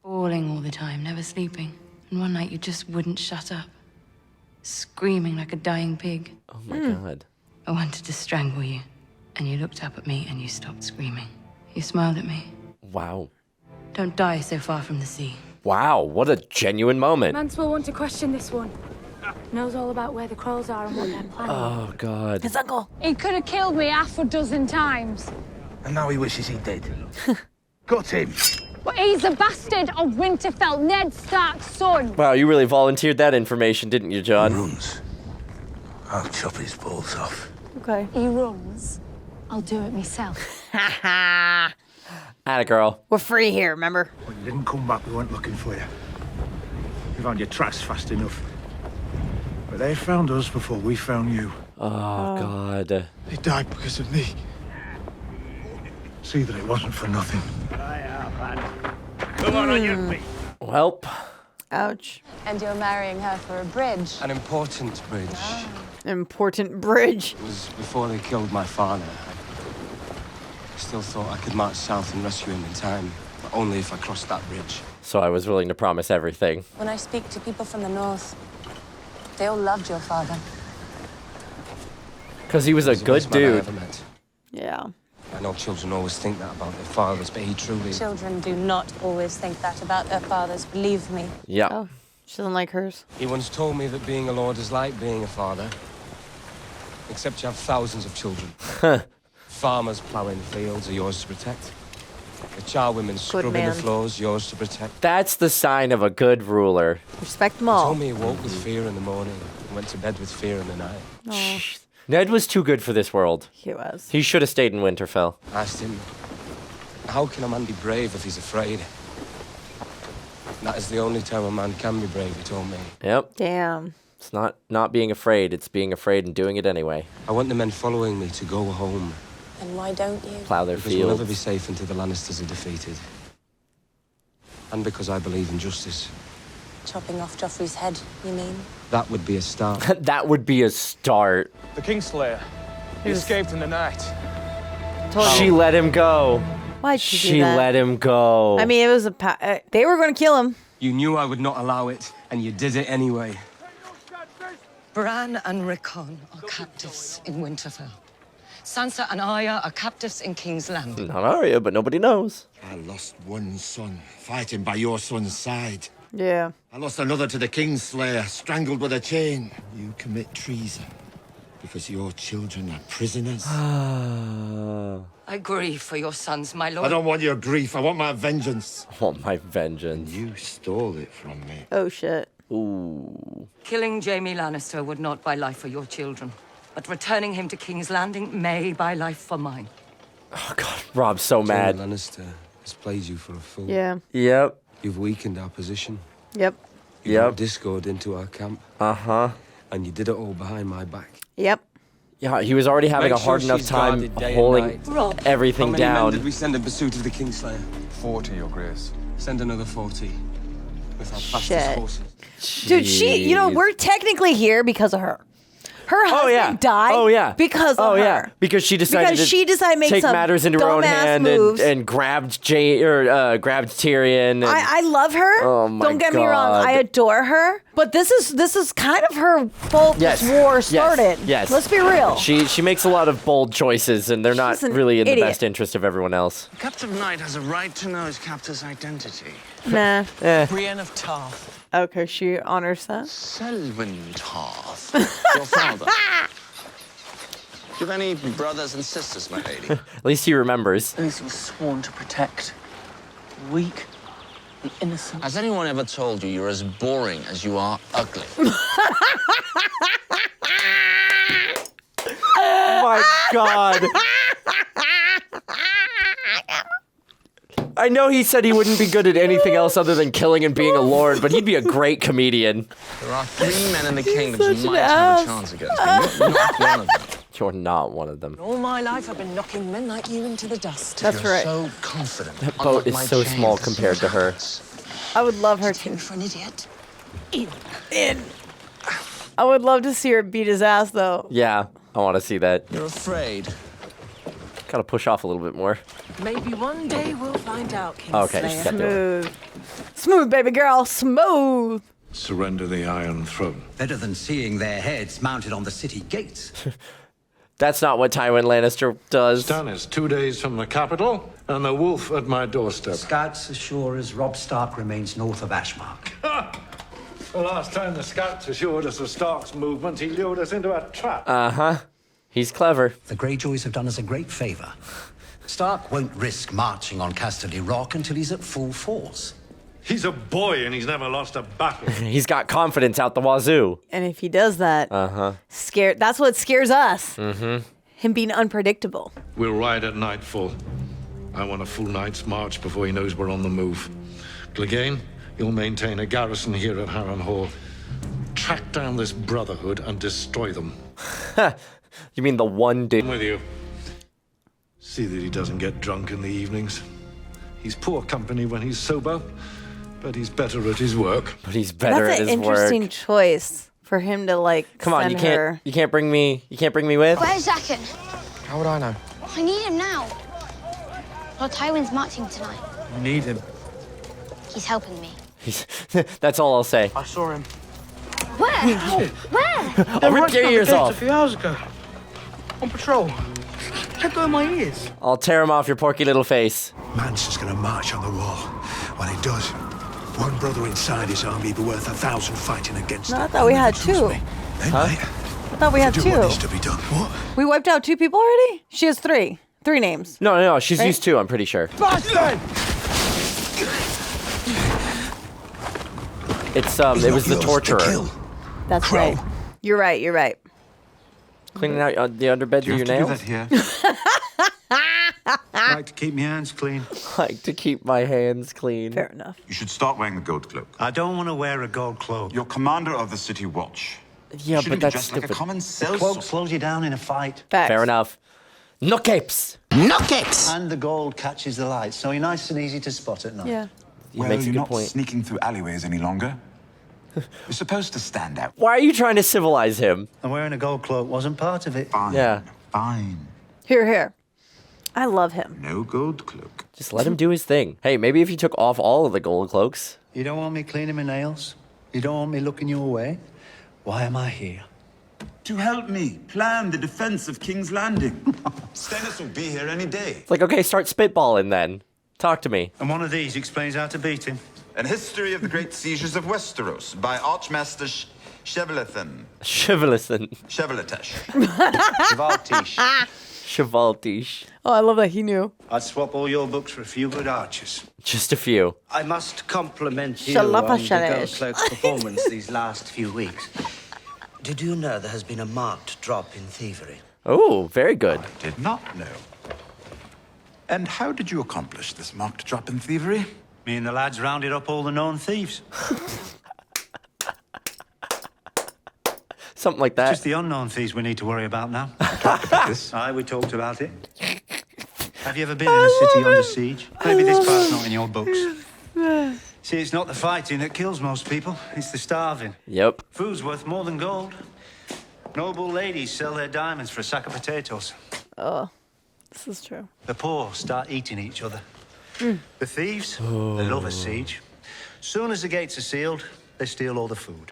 Bawling all the time, never sleeping. And one night you just wouldn't shut up. Screaming like a dying pig. Oh my god. I wanted to strangle you. And you looked up at me and you stopped screaming. You smiled at me. Wow. Don't die so far from the sea. Wow, what a genuine moment. Mance will want to question this one. Knows all about where the Krolls are and what they're planning. Oh god. His uncle. He could have killed me half a dozen times. And now he wishes he did. Got him. But he's a bastard of Winterfell, Ned Stark's son. Wow, you really volunteered that information, didn't you, John? Runs. I'll chop his balls off. Okay. He runs. I'll do it myself. Ha ha. Atta girl. We're free here, remember? When you didn't come back, we weren't looking for you. We found your tracks fast enough. But they found us before we found you. Oh, god. They died because of me. See that it wasn't for nothing. Come on your feet. Welp. Ouch. And you're marrying her for a bridge. An important bridge. Important bridge. It was before they killed my father. I still thought I could march south and rescue him in time, but only if I crossed that bridge. So I was willing to promise everything. When I speak to people from the north, they all loved your father. Because he was a good Man I dude. ever met. Yeah. I know children always think that about their fathers, but he truly... Children do not always think that about their fathers, believe me. Yeah. Oh, she doesn't like hers. He once told me that being a lord is like being a father. Except you have thousands of children. Farmers ploughing fields are yours to protect. The charwomen scrubbing man. the floors, yours to protect. That's the sign of a good ruler. Respect them He all. told me he woke with fear in the morning and went to bed with fear in the night. Oh, Ned was too good for this world. he was. He should have stayed in Winterfell. I asked him, how can a man be brave if he's afraid? That is the only time a man can be brave, he told me. Yep. Damn. It's not being afraid, it's being afraid and doing it anyway. I want the men following me to go home. And why don't you? Plow their Because we'll never be fields. safe until the Lannisters are defeated. And because I believe in justice. Chopping off Joffrey's head, you mean? That would be a start. That would be a start. The Kingslayer. He escaped in the night. She let him go. Why'd she do She that? let him go. I mean, it was they were going to kill him. You knew I would not allow it, and you did it anyway. Bran and Rickon are captives in Winterfell. Sansa and Arya are captives in King's Landing. Not Arya, but nobody knows. I lost one son, fighting by your son's side. Yeah. I lost another to the Kingslayer, strangled with a chain. You commit treason because your children are prisoners. I grieve for your sons, my lord. I don't want your grief, I want my vengeance. I want my vengeance. You stole it from me. Oh, shit. Ooh. Killing Jaime Lannister would not buy life for your children, but returning him to King's Landing may buy life for mine. Oh, God. Rob's so mad. Jaime Lannister has played you for a fool. Yeah. Yep. You've weakened our position. Yep. You brought discord into our camp. Uh-huh. And you did it all behind my back. Yep. Yeah, he was already having Make a hard sure enough she's time guarded day and holding night. Robb. everything How many men down. did we send in pursuit of the Kingslayer? 40, Your Grace. Send another 40 with our fastest Shit. horses. Dude, we're technically here because of her. Her husband died because of her. Because she decided to make take some matters into her own hand and grabbed grabbed Tyrion. And, I love her. Oh my Don't get me wrong, I adore her. But this is kind of her fault. This war started. Yes. Let's be real. She makes a lot of bold choices, and they're not really in the best interest of everyone else. A captive knight has a right to know his captor's identity. Nah. Brienne of Tarth. Okay, she honors that. Selwyn Tarth. Your father. Do you have any brothers and sisters, my lady? At least he remembers. Those he was sworn to protect. The weak, the innocent. Has anyone ever told you you're as boring as you are ugly? Oh my God. I know he said he wouldn't be good at anything else other than killing and being a lord, but he'd be a great comedian. There are 3 men in the kingdom who might have a chance against me. You're not one of them. You're not one of them. All my life I've been knocking men like you into the dust. That's right. So confident. That boat is so small compared to her. I would love her to. For an idiot. In. I would love to see her beat his ass, though. Yeah, I want to see that. You're afraid. Gotta push off a little bit more. Maybe one day we'll find out, King Okay, she's got to do it. Smooth, baby girl, smooth. Surrender the Iron Throne. Better than seeing their heads mounted on the city gates. That's not what Tywin Lannister does. Stannis, 2 days from the capital, and the wolf at my doorstep. Scouts assure us Robb Stark remains north of Ashmark. The last time the scouts assured us of Stark's movement, he lured us into a trap. Uh-huh. He's clever. The Greyjoys have done us a great favor. Stark won't risk marching on Casterly Rock until he's at full force. He's a boy and he's never lost a battle. He's got confidence out the wazoo. And if he does that, that's what scares us. Mm-hmm. Him being unpredictable. We'll ride at nightfall. I want a full night's march before he knows we're on the move. Clegane, you'll maintain a garrison here at Harrenhal. Track down this brotherhood and destroy them. You mean the one dude? I'm with you. See that he doesn't get drunk in the evenings. He's poor company when he's sober, but he's better at his work. But he's better at his work. That's an interesting choice for him to Come on, you can't bring me with? Where's Zakin? How would I know? I need him now. Lord Tywin's marching tonight. You need him. He's helping me. That's all I'll say. I saw him. Where? Where? I'll rip your ears off. A few hours ago. On patrol. Let go of my ears. I'll tear him off your porky little face. Manson's gonna march on the wall. When he does, one brother inside his army will be worth 1,000 fighting against him. I thought we had 2. Huh? I thought we had 2. What needs to be done? What? We wiped out 2 people already? She has 3. 3 names. No, she's used 2, I'm pretty sure. Bastard! It was the torturer. That's right. You're right. Cleaning out the underbeds of your nails? Do that here. I like to keep my hands clean. Like to keep my hands clean. Fair enough. You should start wearing the gold cloak. I don't want to wear a gold cloak. You're commander of the city watch. Yeah, you but that's just stupid. like a common The cell. cloak slows you down in a fight. Facts. Fair enough. No capes. No capes! And the gold catches the light, so you're nice and easy to spot at night. Yeah. He makes a you're good not point. sneaking through alleyways any longer. You're supposed to stand out. Why are you trying to civilize him? And wearing a gold cloak wasn't part of it. Fine. Yeah. Fine. Here. I love him. No gold cloak. Just let him do his thing. Hey, maybe if you took off all of the gold cloaks. You don't want me cleaning my nails? You don't want me looking your way? Why am I here? To help me plan the defense of King's Landing. Stannis will be here any day. It's like, okay, start spitballing then. Talk to me. And one of these explains how to beat him. An history of the great sieges of Westeros by Archmaster Chevalethan. Chevalethan. Chevaltish. Oh, I love that he knew. I'd swap all your books for a few good archers. Just a few. I must compliment you on the Gold Cloak's performance these last few weeks. Did you know there has been a marked drop in thievery? Oh, very good. I did not know. And how did you accomplish this marked drop in thievery? Me and the lads rounded up all the known thieves. Something like that. Just the unknown thieves we need to worry about now. Talked about this. Aye, we talked about it. Have you ever been in a city under siege? Maybe this part's not in your books. See, it's not the fighting that kills most people. It's the starving. Yep. Food's worth more than gold. Noble ladies sell their diamonds for a sack of potatoes. Oh, this is true. The poor start eating each other. Mm. The thieves, they love a siege. Soon as the gates are sealed, they steal all the food.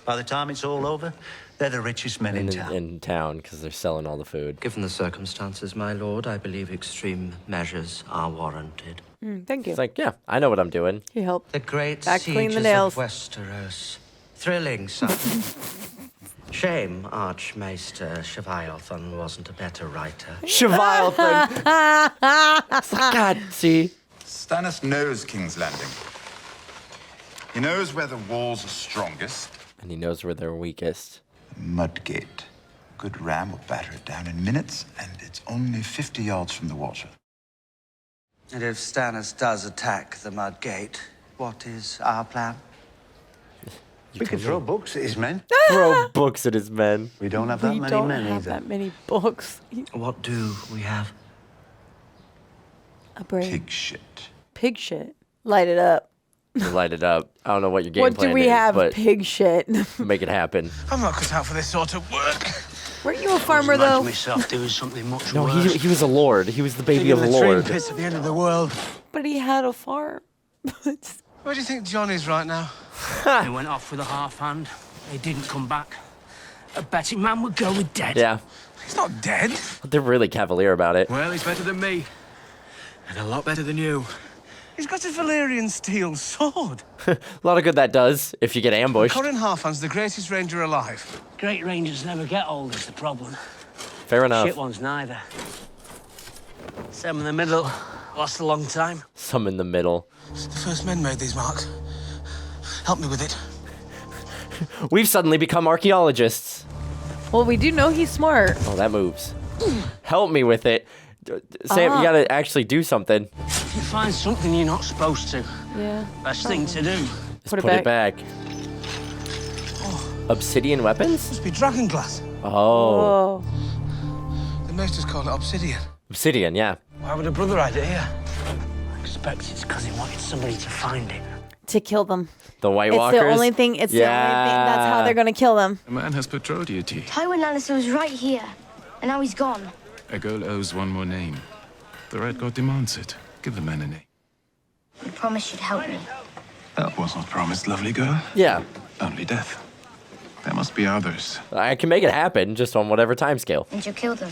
By the time it's all over, they're the richest men in town. In town, because they're selling all the food. Given the circumstances, my lord, I believe extreme measures are warranted. Thank you. It's like, yeah, I know what I'm doing. He helped. The great Back clean the sieges nails. of Westeros. Thrilling something. Shame Archmaester Cheviothan wasn't a better writer. Cheviothan! God, see? Stannis knows King's Landing. He knows where the walls are strongest. And he knows where they're weakest. Mudgate. Good ram will batter it down in minutes, and it's only 50 yards from the water. And if Stannis does attack the Mudgate, what is our plan? We could throw books at his men. Throw books at his men. We don't have that We many don't men have either. that many books. What do we have? A brain. Pig shit. Pig shit. Light it up. Light it up. I don't know what your game What plan do we is, have? but Pig shit. make it happen. I'm not cut out for this sort of work. Weren't you a farmer though? myself doing something much No, worse. he was a lord. He was the baby of a lord. Piss at the end of the world. But he had a farm. Where do you think John is right now? He went off with a half hand. He didn't come back. A betting man would go with dead. Yeah. He's not dead. They're really cavalier about it. Well, he's better than me. And a lot better than you. He's got a Valyrian steel sword. A lot of good that does if you get ambushed. Corin Halfhand's the greatest ranger alive. Great rangers never get old is the problem. Fair enough. Shit ones neither. Some in the middle last a long time. Some in the middle. The first men made these marks. Help me with it. We've suddenly become archaeologists. Well, we do know he's smart. Oh, that moves. Help me with it. Sam, you gotta actually do something. If you find something you're not supposed to, Yeah. best thing to do. Just put it back. Obsidian weapons? Must be dragon glass. Oh. The maesters call it obsidian. Obsidian, yeah. Why would a brother hide it here? I expect it's because he wanted somebody to find it. To kill them. The White It's Walkers? the only thing. It's the only thing. That's how they're gonna kill them. A man has betrothed you, T. Tywin Lannister was right here, and now he's gone. A girl owes one more name. The Red God demands it. Give the man a name. You promised you'd help me. That was not promised, lovely girl. Yeah. Only death. There must be others. I can make it happen, just on whatever timescale. And you'll kill them.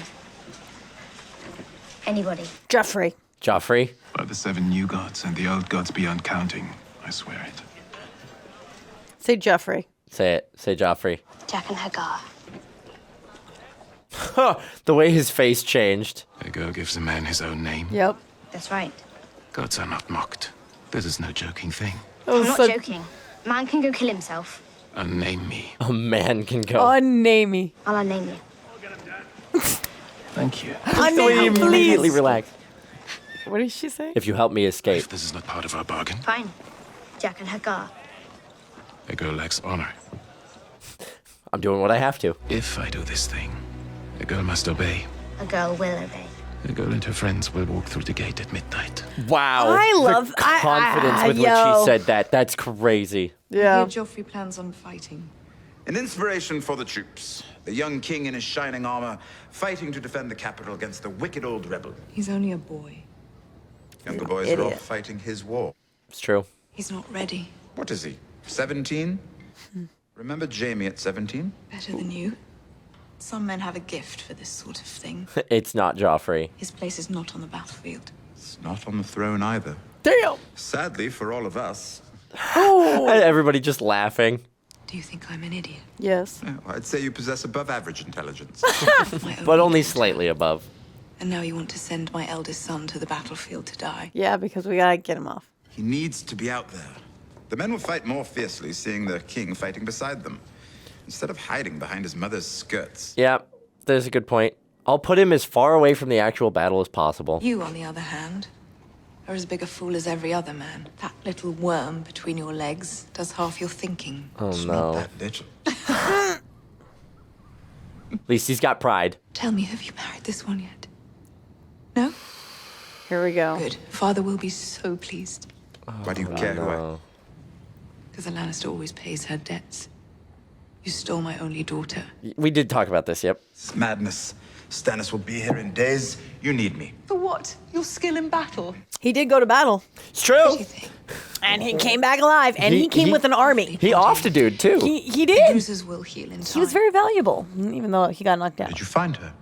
Anybody. Joffrey. Joffrey. By the 7 new gods and the old gods beyond counting, I swear it. Say Joffrey. Say it. Say Joffrey. Jack and Hagar. The way his face changed. A girl gives a man his own name. Yep. That's right. Gods are not mocked. This is no joking thing. I'm not joking. Man can go kill himself. Unname me. A man can go. Unname me. I'll unname you. Thank you. Unname me, Immediately please. relax. What did she say? If you help me escape. If this is not part of our bargain, Fine. Jack and Hagar. a girl lacks honor. I'm doing what I have to. If I do this thing, a girl must obey. A girl will obey. A girl and her friends will walk through the gate at midnight. Wow. I love the confidence with which yo. he said that. That's crazy. Yeah. Joffrey plans on fighting. An inspiration for the troops. The young king in his shining armor, fighting to defend the capital against the wicked old rebel. He's only a boy. Younger boys are idiot. off fighting his war. It's true. He's not ready. What is he, 17? Remember Jaime at 17? Better than you. Some men have a gift for this sort of thing. It's not Joffrey. His place is not on the battlefield. It's not on the throne either. Damn. Sadly for all of us. Everybody just laughing. Do you think I'm an idiot? Yes. I'd say you possess above average intelligence. But only slightly above. And now you want to send my eldest son to the battlefield to die. Yeah, because we gotta get him off. He needs to be out there. The men will fight more fiercely seeing their king fighting beside them, instead of hiding behind his mother's skirts. Yeah, there's a good point. I'll put him as far away from the actual battle as possible. You, on the other hand, are as big a fool as every other man. That little worm between your legs does half your thinking. Oh It's no. not that little. At least he's got pride. Tell me, have you married this one yet? No? Here we go. Good. Father will be so pleased. Why do you care who I... Because a Lannister always pays her debts. You stole my only daughter. We did talk about this, yep. It's madness. Stannis will be here in days. You need me. For what? Your skill in battle? He did go to battle. It's true. And he came back alive, and he came with an army. He offed a dude, too. He did. Bruises will heal in time. He was very valuable, even though he got knocked out. Did you find her?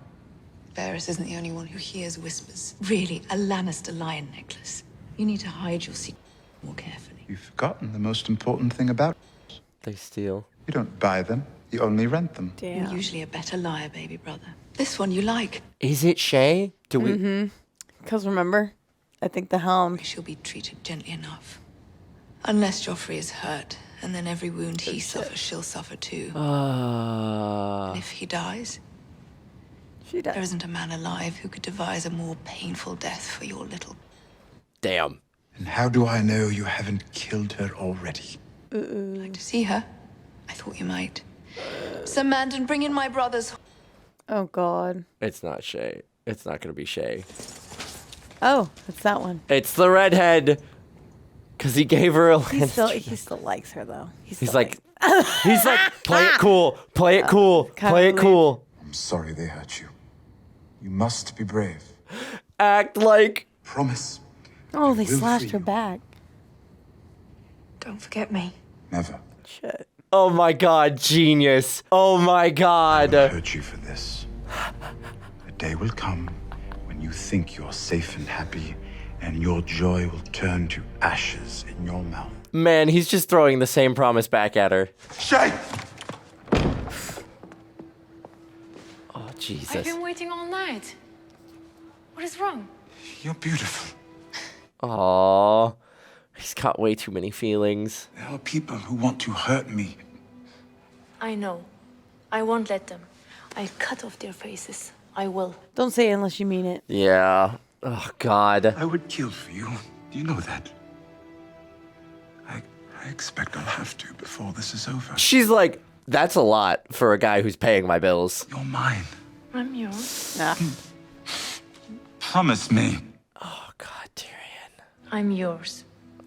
Varys isn't the only one who hears whispers. Really, a Lannister lion necklace. You need to hide your secret more carefully. You've forgotten the most important thing about it. They steal. You don't buy them. You only rent them. You're usually a better liar, baby brother. This one you like. Is it Shay? Do we... Mm-hmm. Because remember, I think the Hound... She'll be treated gently enough. Unless Joffrey is hurt, and then every wound he suffers, she'll suffer too. And if he dies... She dies. There isn't a man alive who could devise a more painful death for your little... Damn. And how do I know you haven't killed her already? Like to see her? I thought you might. Sir Mandan, bring in my brothers. Oh, God. It's not Shay. It's not going to be Shay. Oh, it's that one. It's the redhead. Because he gave her a He still likes her, though. He's like, play it cool. Play it cool. Play it cool. I'm sorry they hurt you. You must be brave. Act like... Promise. Oh, they slashed her back. Don't forget me. Never. Shit. Oh my God, genius. Oh my God. I hurt you for this. A day will come when you think you're safe and happy, and your joy will turn to ashes in your mouth. Man, he's just throwing the same promise back at her. Shay! Oh, Jesus. I've been waiting all night. What is wrong? You're beautiful. Aww. He's got way too many feelings. There are people who want to hurt me. I know. I won't let them. I'll cut off their faces. I will. Don't say it unless you mean it. Yeah. Oh, God. I would kill for you. Do you know that? I expect I'll have to before this is over. She's like, that's a lot for a guy who's paying my bills. You're mine. I'm yours. Promise me. Oh, God, Tyrion. I'm yours.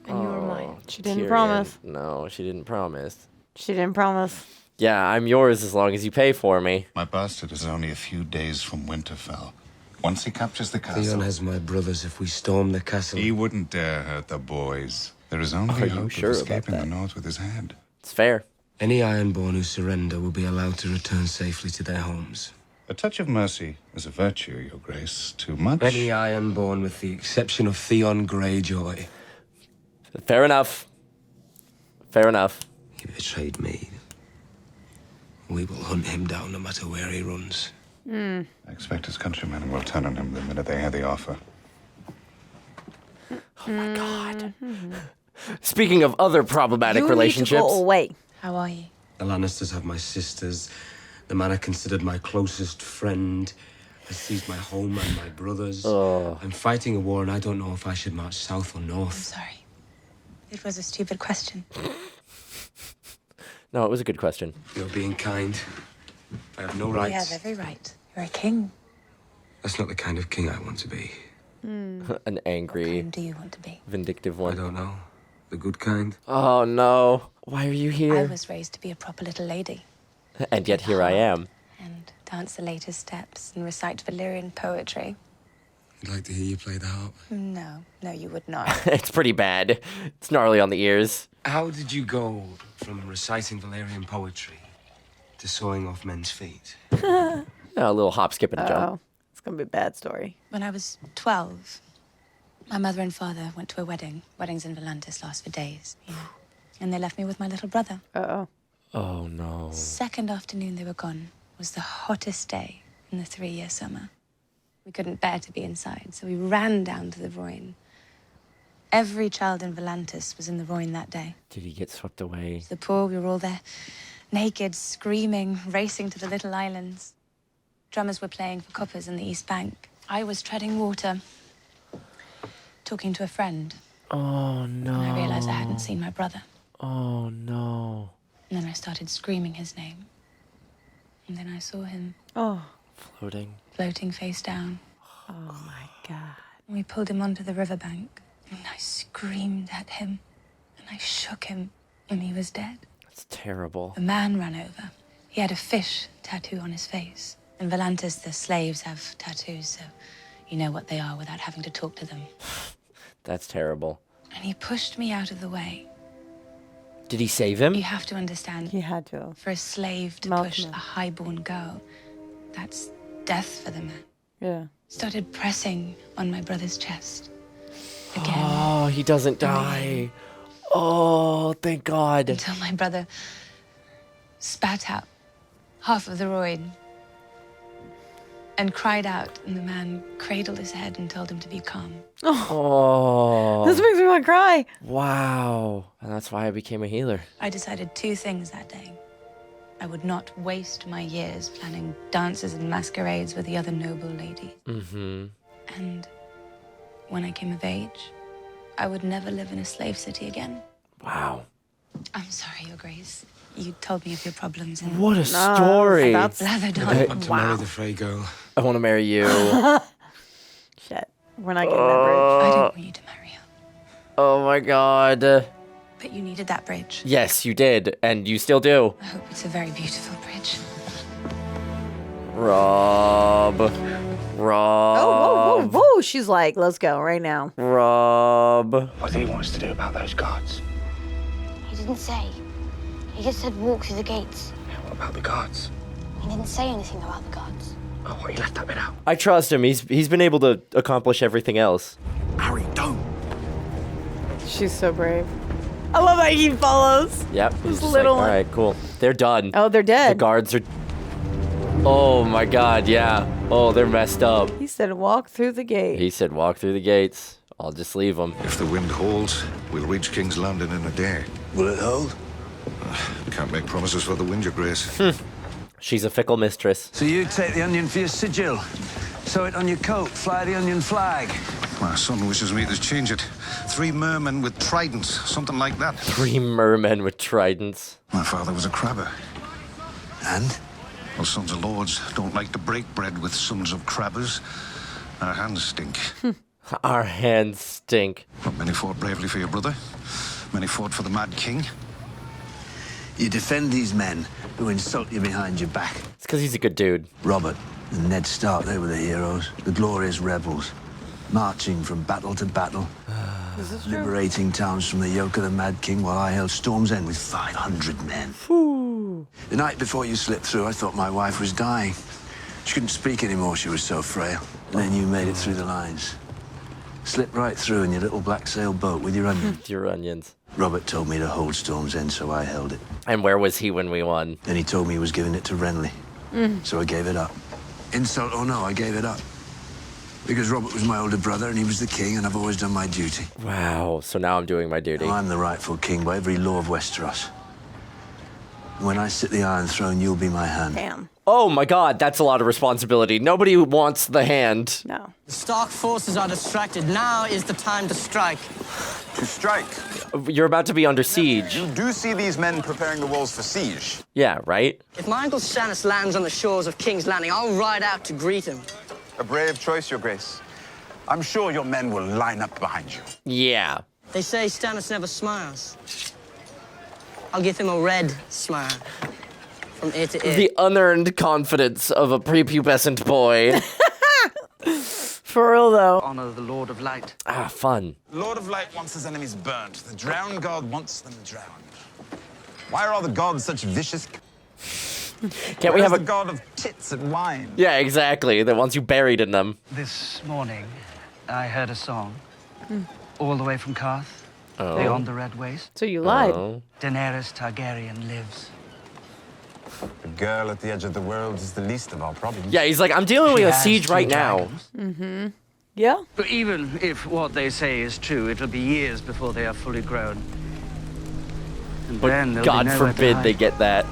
And you're mine. She didn't promise. No, she didn't promise. She didn't promise. Yeah, I'm yours as long as you pay for me. My bastard is only a few days from Winterfell. Once he captures the castle... Theon has my brothers if we storm the castle. He wouldn't dare hurt the boys. There is only hope of escaping the north with his head. It's fair. Any Ironborn who surrender will be allowed to return safely to their homes. A touch of mercy is a virtue, Your Grace. Too much... Any Ironborn with the exception of Theon Greyjoy. Fair enough. Fair enough. He betrayed me. We will hunt him down no matter where he runs. I expect his countrymen will turn on him the minute they hear the offer. Oh my God. Speaking of other problematic relationships. You need to go away. How are you? The Lannisters have my sisters. The man I considered my closest friend has seized my home and my brothers. I'm fighting a war and I don't know if I should march south or north. I'm sorry. It was a stupid question. No, it was a good question. You're being kind. I have no rights. You have every right. You're a king. That's not the kind of king I want to be. An angry, What do you want to be? vindictive one. I don't know. The good kind. Oh, no. Why are you I here? was raised to be a proper little lady. And yet here I am. And dance the latest steps and recite Valyrian poetry. I'd like to hear you play the harp. No, you would not. It's pretty bad. It's gnarly on the ears. How did you go from reciting Valyrian poetry to sawing off men's feet? A little hop, skip, and a jump. Oh, it's going to be a bad story. When I was 12, my mother and father went to a wedding. Weddings in Volantis last for days, you know. And they left me with my little brother. Uh-oh. Oh, no. Second afternoon they were gone was the hottest day in the 3-year summer. We couldn't bear to be inside, so we ran down to the Royne. Every child in Volantis was in the Royne that day. Did he get swept away? The poor, we were all there, naked, screaming, racing to the little islands. Drummers were playing for coppers in the East Bank. I was treading water, talking to a friend. Oh, no. And I realized I hadn't seen my brother. Oh, no. And then I started screaming his name. And then I saw him. Oh. Floating. Floating face down. Oh, my God. And we pulled him onto the riverbank. And I screamed. screamed at him, and I shook him when he was dead. That's terrible. The man ran over. He had a fish tattoo on his face. In Volantis, the slaves have tattoos, so you know what they are without having to talk to them. That's terrible. And he pushed me out of the way. Did he save him? You have to understand. He had to. For a slave to push a highborn girl, that's death for the man. Yeah. Started pressing on my brother's chest. Again. Oh, he doesn't die. Oh, thank God. Until my brother spat out half of the roid and cried out, and the man cradled his head and told him to be calm. Oh. This makes me want to cry. Wow. And that's why I became a healer. I decided two things that day. I would not waste my years planning dances and masquerades with the other noble ladies. Mm-hmm. And when I came of age, I would never live in a slave city again. Wow. I'm sorry, Your Grace. You told me of your problems. And What a story. That's Laverdon. I want to marry the Frey girl. I want to marry you. Shit. We're not getting that bridge. I don't want you to marry her. Oh my God. But you needed that bridge. Yes, you did. And you still do. I hope it's a very beautiful bridge. Rob. Oh, whoa, whoa, whoa. She's like, let's go right now. Rob. What do you want us to do about those guards? He didn't say. He just said walk through the gates. Yeah, what about the guards? He didn't say anything about the guards. Oh, what, he left that bit out? I trust him. He's been able to accomplish everything else. Harry, don't. She's so brave. I love how he follows. Yep. He's This just little like, one. all right, cool. They're done. Oh, they're dead. The guards are... Oh my God, yeah. Oh, they're messed up. He said walk through the gate. He said walk through the gates. I'll just leave them. If the wind holds, we'll reach King's Landing in a day. Will it hold? Can't make promises for the wind, Your Grace. She's a fickle mistress. So you take the onion for your sigil, sew it on your coat, fly the onion flag. My son wishes me to change it. 3 mermen with tridents, something like that. 3 mermen with tridents. My father was a crabber. And? Well, sons of lords don't like to break bread with sons of crabbers. Our hands stink. Our hands stink. But many fought bravely for your brother. Many fought for the Mad King. You defend these men who insult you behind your back. It's because he's a good dude. Robert and Ned Stark, they were the heroes, the glorious rebels, marching from battle to battle, liberating towns from the yoke of the Mad King while I held Storm's End with 500 men. The night before you slipped through, I thought my wife was dying. She couldn't speak anymore, she was so frail. And then you made it through the lines. Slipped right through in your little black sail boat with your onions. Your onions. Robert told me to hold Storm's End, so I held it. And where was he when we won? Then he told me he was giving it to Renly. So I gave it up. Insult or no, I gave it up. Because Robert was my older brother and he was the king, and I've always done my duty. Wow, so now I'm doing my duty. Now I'm the rightful king by every law of Westeros. And when I sit the Iron Throne, you'll be my hand. Damn. Oh my God, that's a lot of responsibility. Nobody wants the hand. No. The Stark forces are distracted. Now is the time to strike. To strike? You're about to be under siege. You do see these men preparing the walls for siege? Yeah, right? If my uncle Stannis lands on the shores of King's Landing, I'll ride out to greet him. A brave choice, Your Grace. I'm sure your men will line up behind you. Yeah. They say Stannis never smiles. I'll give him a red smile. From ear to ear. The unearned confidence of a prepubescent boy. For real, though. Honor the Lord of Light. Ah, fun. Lord of Light wants his enemies burnt. The drowned god wants them drowned. Why are all the gods such vicious... Can't we have the god of tits and wine? Yeah, exactly. The ones you buried in them. This morning, I heard a song. All the way from Karth. Oh. Beyond the Red Waste. So you lied. Oh. Daenerys Targaryen lives. The girl at the edge of the world is the least of our problems. Yeah, he's like, I'm dealing with a siege right now. Mm-hmm. Yeah. But even if what they say is true, it'll be years before they are fully grown. And then But there'll God be nowhere to forbid hide. they get that.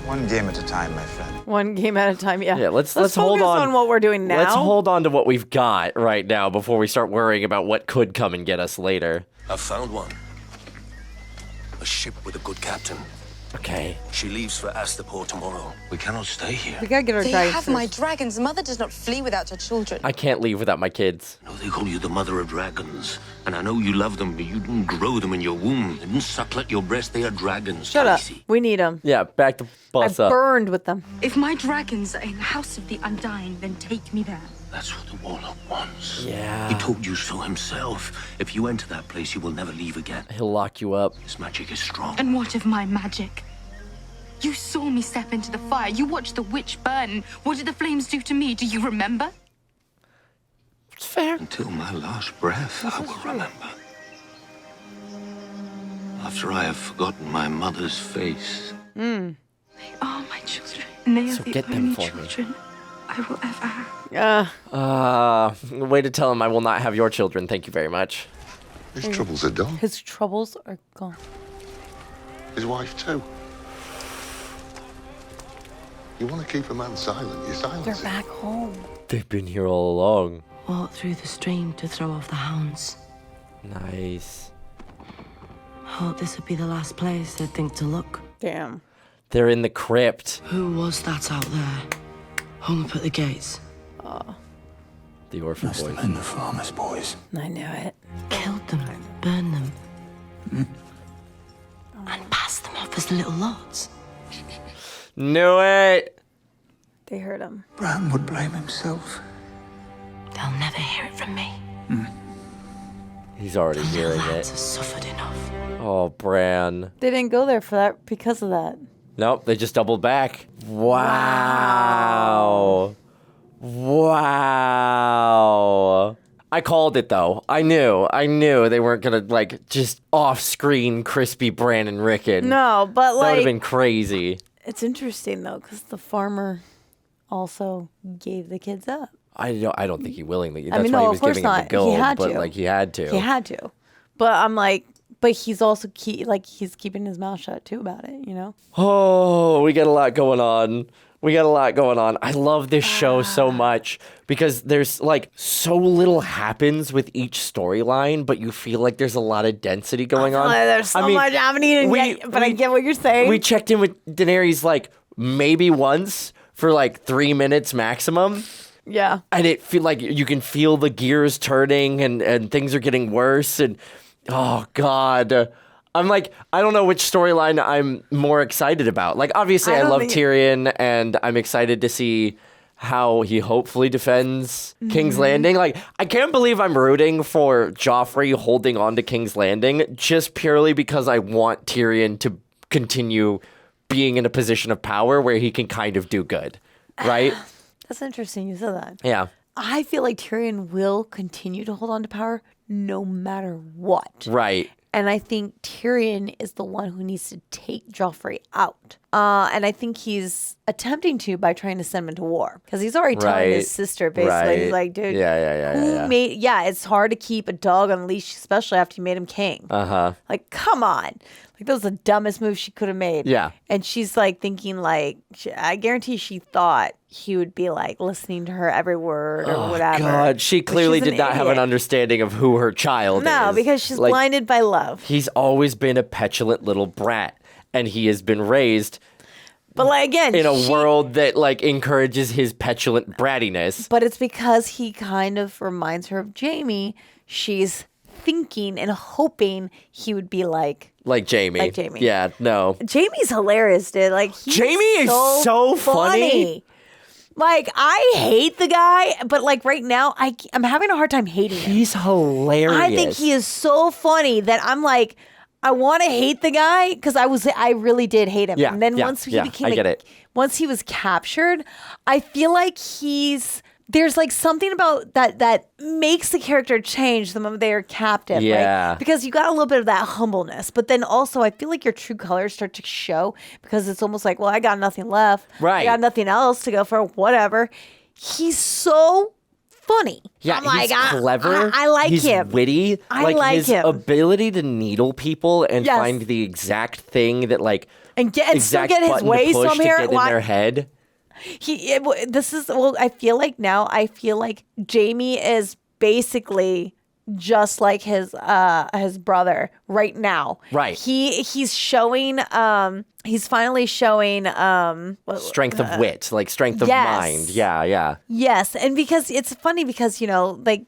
One game at a time, my friend. One game at a time, yeah. Yeah, let's focus hold on what we're doing now. Let's hold on to what we've got right now before we start worrying about what could come and get us later. I've found one. A ship with a good captain. Okay. She leaves for Astapor tomorrow. We cannot stay here. We gotta get our They dragons have first. my dragons. Mother does not flee without her children. I can't leave without my kids. No, they call you the mother of dragons. And I know you love them, but you didn't grow them in your womb. They didn't suckle at your breast. They are dragons. Shut up. Khaleesi. We need them. Yeah, back to bus I up. burned with them. If my dragons are in the House of the Undying, then take me there. That's what the warlock wants. Yeah. He told you so himself. If you enter that place, you will never leave again. He'll lock you up. His magic is strong. And what of my magic? You saw me step into the fire. You watched the witch burn. What did the flames do to me? Do you remember? It's fair. Until my last breath, I will remember. After I have forgotten my mother's face. They are my children. And they are So the get them only for me. children I will ever have. Way to tell him I will not have your children. Thank you very much. His troubles are done. His troubles are gone. His wife too. You want to keep a man silent, you silence They're him. back home. They've been here all along. Walk through the stream to throw off the hounds. Nice. Hope this would be the last place they'd think to look. Damn. They're in the crypt. Who was that out there? Hung up at the gates. The orphan Must have boys. been the farmer's boys. I knew it. Killed them, burned them. And passed them off as little lots. Knew it. They heard him. Bran would blame himself. They'll never hear it from me. He's already hearing Lads it. have suffered enough. Oh, Bran. They didn't go there for that because of that. Nope, they just doubled back. Wow. Wow. I called it though. I knew they weren't gonna like just off-screen crispy Bran and Rickon. No, but That would have like been crazy. it's interesting though because the farmer also gave the kids up. I don't think he willingly. That's I mean, why no, he of was course giving him not. the gold, He had but to. like he had to. He had to. But I'm like, but he's also he's keeping his mouth shut too about it, you know? Oh, we got a lot going on. I love this show so much because there's like so little happens with each storyline, but you feel like there's a lot of density going on. There's so much happening, but I get what you're saying. We checked in with Daenerys like maybe once for like 3 minutes maximum. Yeah. And it feel like you can feel the gears turning and things are getting worse. And oh God, I'm like, I don't know which storyline I'm more excited about. Like, obviously I love Tyrion and I'm excited to see how he hopefully defends King's Landing. Like, I can't believe I'm rooting for Joffrey holding on to King's Landing just purely because I want Tyrion to continue being in a position of power where he can kind of do good, right? That's interesting you said that. Yeah. I feel like Tyrion will continue to hold on to power no matter what. Right. And I think Tyrion is the one who needs to take Joffrey out. And I think he's attempting to by trying to send him into war. Because he's already telling his sister, basically. He's like, dude, it's hard to keep a dog on a leash, especially after you made him king. Uh-huh. Like, come on. Like, that was the dumbest move she could have made. Yeah. And she's like thinking like, I guarantee she thought he would be like listening to her every word or whatever. God, she clearly did not have an understanding of who her child is. No, because she's blinded by love. He's always been a petulant little brat, and he has been raised But like again, in a world that like encourages his petulant brattiness. But it's because he kind of reminds her of Jaime. She's thinking and hoping he would be like Jaime. Like Jaime. Yeah, no. Jaime's hilarious, dude. Like Jaime is so funny. Like, I hate the guy, but like right now, I'm having a hard time hating him. He's hilarious. I think he is so funny that I'm like, I want to hate the guy because I really did hate him. Yeah, and then yeah, once he yeah, became, I get it. Once he was captured, I feel like there's like something about that makes the character change the moment they are captive. Yeah. Right? Because you got a little bit of that humbleness, but then also I feel like your true colors start to show because it's almost like, well, I got nothing left. Right. I got nothing else to go for, whatever. He's so funny. Yeah, I'm like, he's clever. I like he's him. Witty. I like his him. ability to needle people and Yes. find the exact thing that like and still exact get his button to way push to somewhere. get in their head. I feel like Jaime is basically just like his brother right now. Right. He's showing he's finally showing strength of wit, like strength of mind. Yeah. Yes, and because it's funny because like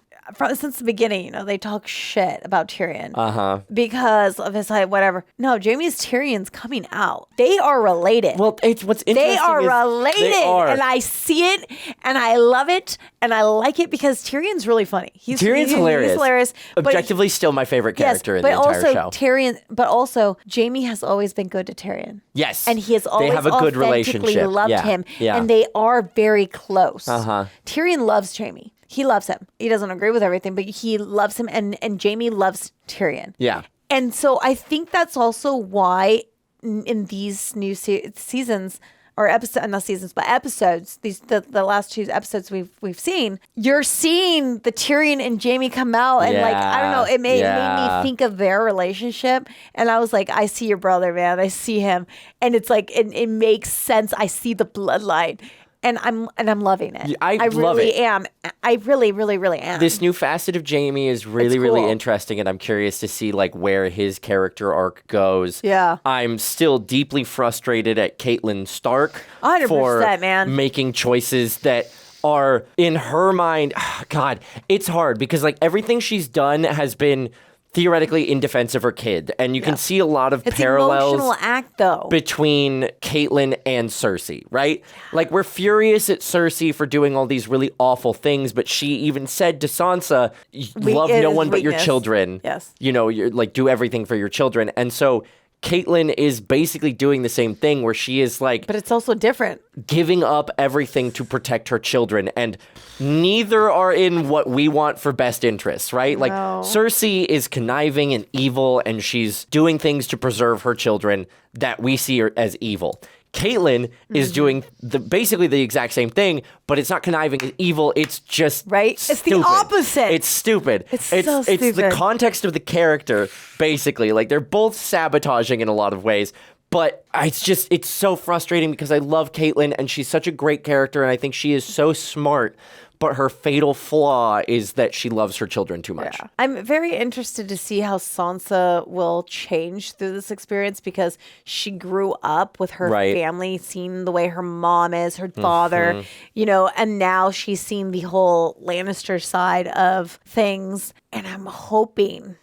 since the beginning, they talk shit about Tyrion. Because of his height, whatever. No, Jaime's Tyrion's coming out. They are related. Well, it's what's interesting. They are related, and I see it, and I love it, and I like it because Tyrion's really funny. Tyrion's hilarious. He's hilarious. Objectively, still my favorite character in the entire show. But also Jaime has always been good to Tyrion. Yes, and he has always they have a good relationship. Loved him, and they are very close. Tyrion loves Jaime. He loves him. He doesn't agree with everything, but he loves him, and Jaime loves Tyrion. Yeah. And so I think that's also why in these new seasons, or not seasons, but episodes, the last 2 episodes we've seen, you're seeing the Tyrion and Jaime come out, and like, I don't know, it made me think of their relationship, and I was like, I see your brother, man. I see him, and it's like it makes sense. I see the bloodline. And I'm loving it. I love really it. am. I really, really, really am. This new facet of Jaime is really, really interesting, and I'm curious to see like where his character arc goes. Yeah. I'm still deeply frustrated at Catelyn Stark 100%, for man. making choices that are in her mind. God, it's hard because like everything she's done has been theoretically in defense of her kid, and you can see a lot of parallels. It's an emotional act, though, between Catelyn and Cersei, right? Like, we're furious at Cersei for doing all these really awful things, but she even said to Sansa, love no one but your children. Yes. You're like, do everything for your children. And so Catelyn is basically doing the same thing where she is like... But it's also different. Giving up everything to protect her children, and neither are in what we want for best interests, right? Like, Cersei is conniving and evil, and she's doing things to preserve her children that we see her as evil. Catelyn is doing basically the exact same thing, but it's not conniving and evil. It's just It's the opposite. It's stupid. It's so stupid. It's the context of the character, basically. Like, they're both sabotaging in a lot of ways. But it's so frustrating because I love Catelyn, and she's such a great character, and I think she is so smart. But her fatal flaw is that she loves her children too much. Yeah. I'm very interested to see how Sansa will change through this experience because she grew up with her family, seeing the way her mom is, her father, and now she's seen the whole Lannister side of things. And I'm hoping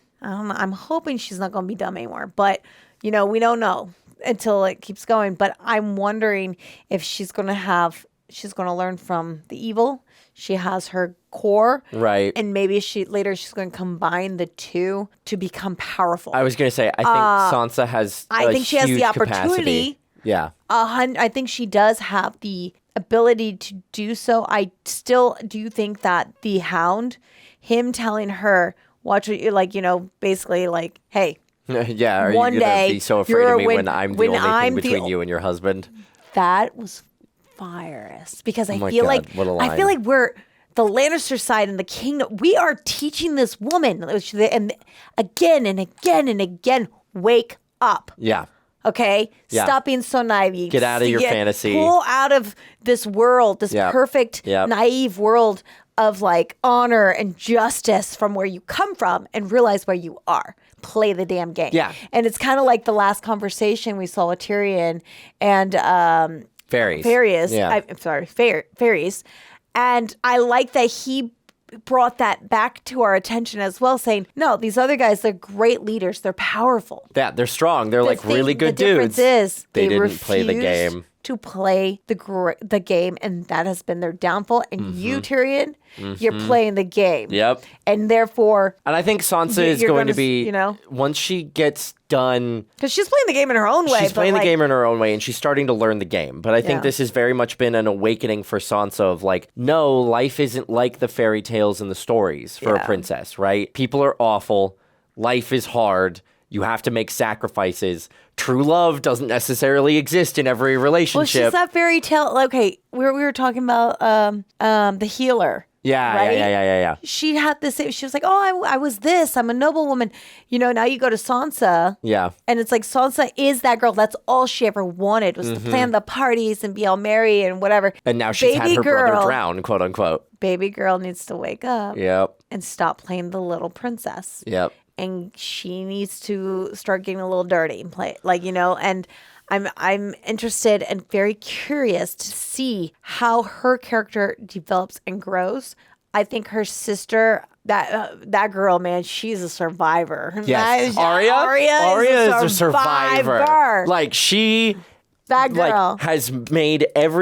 she's not going to be dumb anymore. But, we don't know until it keeps going. But I'm wondering if she's going to learn from the evil. She has her core. Right. And maybe she's going to combine the two to become powerful. I was going to say, I think Sansa has I think she has the opportunity. Capacity. Yeah. I think she does have the ability to do so. I still do think that the Hound, him telling her, watch what you basically like, hey. Yeah, are one you going to day, be so afraid of me when I'm the only thing between you and your husband? That was virus because I feel like we're the Lannister side and the kingdom. We are teaching this woman, and again and again and again, wake up. Yeah. Okay. Yeah. Stop being so naive. Get out of your fantasy. Pull out of this world, this perfect naive world of like honor and justice from where you come from, and realize where you are. Play the damn game. Yeah. And it's kind of like the last conversation we saw with Tyrion and Varys. Yeah. I'm sorry, Varys. And I like that he brought that back to our attention as well, saying, no, these other guys, they're great leaders. They're powerful. Yeah, they're strong. They're really good dudes. The difference is they didn't play the game. To play the game, and that has been their downfall. And you, Tyrion, you're playing the game. Yep. And therefore... And I think Sansa is going to be... once she gets done... Because she's playing the game in her own way. She's playing the game in her own way, and she's starting to learn the game. But I think this has very much been an awakening for Sansa of like, no, life isn't like the fairy tales and the stories for a princess, right? People are awful. Life is hard. You have to make sacrifices. True love doesn't necessarily exist in every relationship. Well, she's that fairy tale. Okay, we were talking about the healer. Yeah, right? yeah. She had this. She was like, "Oh, I was this. I'm a noblewoman." Now you go to Sansa. Yeah. And it's like Sansa is that girl. That's all she ever wanted was to plan the parties and be all merry and whatever. And now she's had her brother drown, quote unquote. Baby girl needs to wake up. Yep. And stop playing the little princess. Yep. And she needs to start getting a little dirty and play and I'm interested and very curious to see how her character develops and grows. I think her sister, that girl, man, she's a survivor. Yes, Arya is a survivor. Like that girl has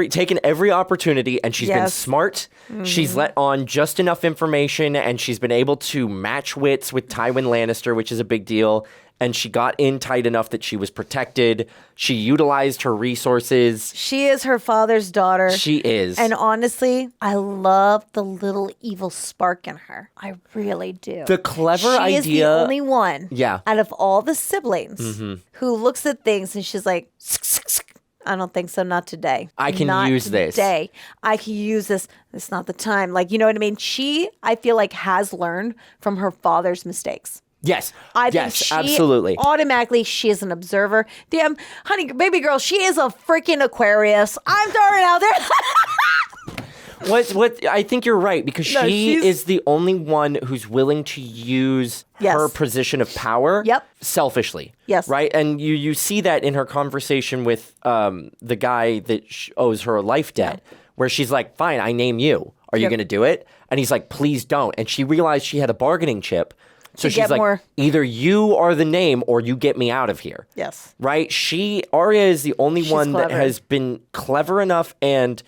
taken every opportunity, and she's been smart. Mm-hmm. She's let on just enough information, and she's been able to match wits with Tywin Lannister, which is a big deal. And she got in tight enough that she was protected. She utilized her resources. She is her father's daughter. She is. And honestly, I love the little evil spark in her. I really do. The clever idea. She is the only one out of all the siblings who looks at things and she's like, I don't think so. Not today. I can use this. I can use this. It's not the time. Like, you know what I mean? She, I feel like, has learned from her father's mistakes. Yes. I think she absolutely. Automatically, she is an observer. Damn, honey, baby girl, she is a freaking Aquarius. I'm throwing it out there. What? I think you're right because she is the only one who's willing to use her position of power selfishly. Yes. Right? And you see that in her conversation with the guy that owes her a life debt, where she's like, fine, I name you. Are you going to do it? And he's like, please don't. And she realized she had a bargaining chip. So she's like, either you are the name or you get me out of here. Yes. Right? Arya is the only one that has been clever enough and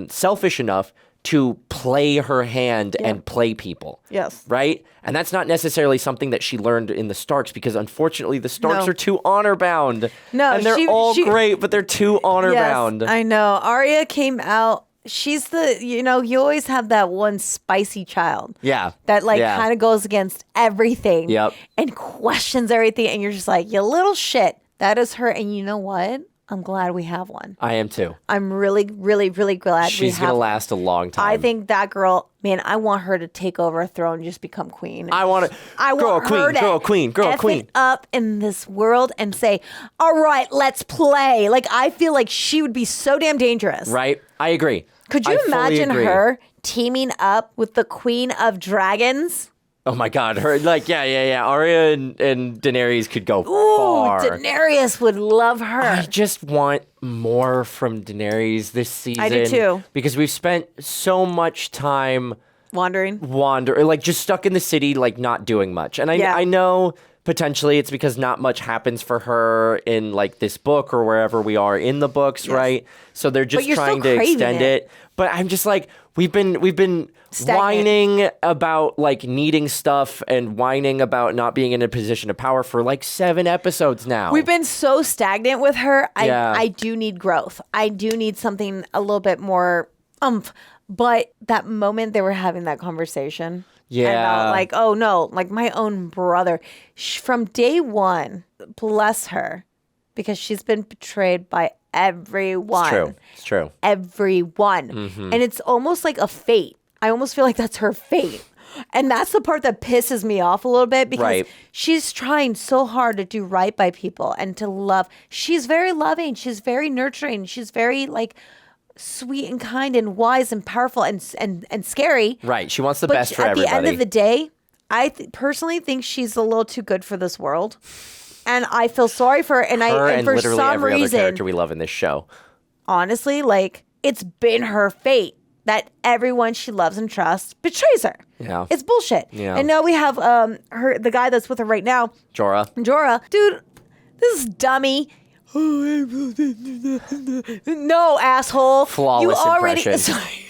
selfish enough to play her hand and play people. Yes. Right? And that's not necessarily something that she learned in the Starks because unfortunately the Starks are too honor bound. No, and they're all great, but they're too honor bound. I know. Arya came out. She's you always have that one spicy child. Yeah. That kind of goes against everything. Yep. And questions everything. And you're just like, you little shit. That is her. And you know what? I'm glad we have one. I am too. I'm really, really, really glad she's going to last a long time. I think that girl, man, I want her to take over a throne and just become queen. I want girl queen up in this world and say, all right, let's play. Like, I feel like she would be so damn dangerous. Right. I agree. Could you imagine her teaming up with the Queen of Dragons? Oh my God, her Arya and Daenerys could go far. Daenerys would love her. I just want more from Daenerys this season. I do too. Because we've spent so much time wandering, like just stuck in the city, like not doing much. And I know potentially it's because not much happens for her in like this book or wherever we are in the books, right? So they're just trying to extend it. But I'm just like, we've been whining about like needing stuff and whining about not being in a position of power for like 7 episodes now. We've been so stagnant with her. I do need growth. I do need something a little bit more But that moment they were having that conversation. About like, oh no, like my own brother. From day one, bless her, because she's been betrayed by everyone. It's true. Everyone. Mm-hmm. And it's almost like a fate. I almost feel like that's her fate. And that's the part that pisses me off a little bit because she's trying so hard to do right by people and to love. She's very loving. She's very nurturing. She's very like sweet and kind and wise and powerful and scary. Right. She wants the best for everybody. At the end of the day, I personally think she's a little too good for this world. And I feel sorry for her. And for literally some every reason, other character we love in this show. Honestly, like it's been her fate that everyone she loves and trusts betrays her. Yeah. It's bullshit. Yeah. And now we have the guy that's with her right now. Jorah. Dude, this dummy. No, asshole. Flawless impression.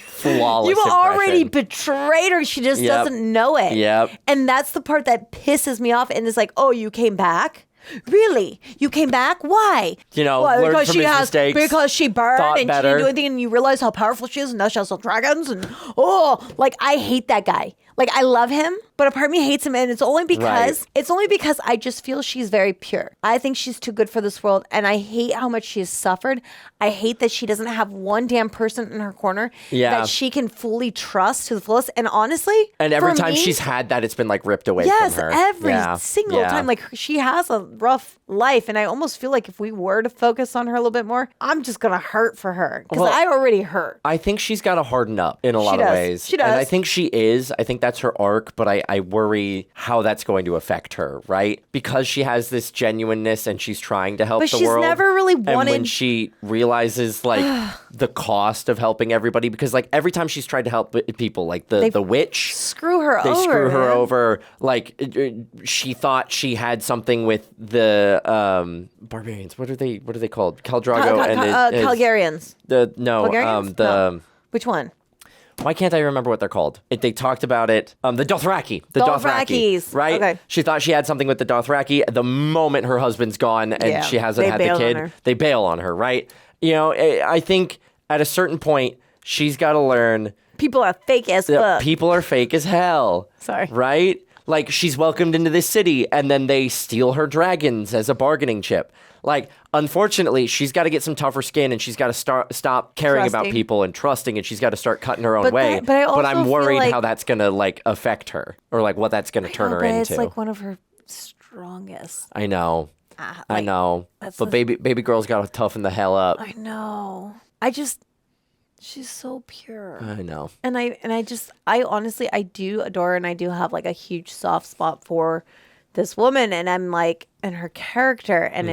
Flawless you already betrayed her. She just doesn't know it. Yep. And that's the part that pisses me off. And it's like, oh, you came back? Really? You came back? Why? Learned from his mistakes. Because she burned and better. she didn't do anything and you realize how powerful she is and now she has some dragons and I hate that guy. Like I love him, but a part of me hates him, and it's only because I just feel she's very pure. I think she's too good for this world, and I hate how much she has suffered. I hate that she doesn't have one damn person in her corner that she can fully trust to the fullest. And honestly, and every time she's had that, it's been like ripped away from her. Every single time. Like, she has a rough life, and I almost feel like if we were to focus on her a little bit more, I'm just gonna hurt for her because I already hurt. I think she's got to harden up in a lot of ways. She does. And I think she is. I think that's her arc, but I worry how that's going to affect her, right? Because she has this genuineness and she's trying to help the world. But she's never really wanted... And when she realizes, like, the cost of helping everybody, because, like, every time she's tried to help people, like the witch... Screw her over, They screw her over. Like, she thought she had something with the barbarians. What are they called? Khal Drogo and Calgarians. No. Which one? Why can't I remember what they're called? They talked about it. The Dothraki. The Dothrakis. Right? Okay. She thought she had something with the Dothraki. The moment her husband's gone and she hasn't had the kid, they bail on her, right? You know, I think at a certain point, she's got to learn... People are fake as fuck. People are fake as hell. Sorry. Right? Like, she's welcomed into this city, and then they steal her dragons as a bargaining chip. Like, unfortunately, she's got to get some tougher skin, and she's got to stop caring about people and trusting, and she's got to start cutting her own way. But I'm worried how that's going to, like, affect her, or, like, what that's going to turn her into. It's, like, one of her strongest. I know. I know. But baby girl's got to toughen the hell up. I know. She's so pure. I know. And I honestly, I do adore her, and I do have like a huge soft spot for this woman, and I'm like, and her character, and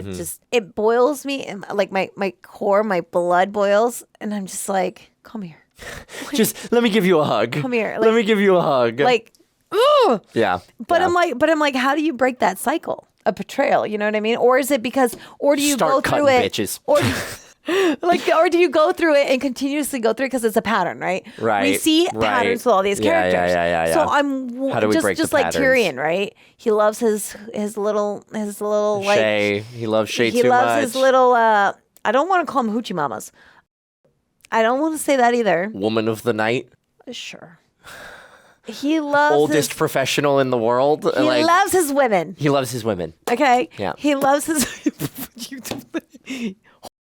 it boils me, and like my core, my blood boils, and I'm just like, come here. Just let me give you a hug. Come here. Let me give you a hug. Like, ugh. Yeah. But I'm like, how do you break that cycle of betrayal? You know what I mean? Or is it because, or do you go through it? Bitches. Or do you go through it and continuously go through it because it's a pattern, right? Right. We see patterns with all these characters. Yeah. So I'm How do we break just the like patterns? Tyrion, right? He loves his little like Shay. He loves Shay too much. He loves his little I don't want to call him hoochie mamas. I don't want to say that either. Woman of the night. Sure. He loves oldest professional in the world. He loves his women. He loves his women. Okay. Yeah. He loves his.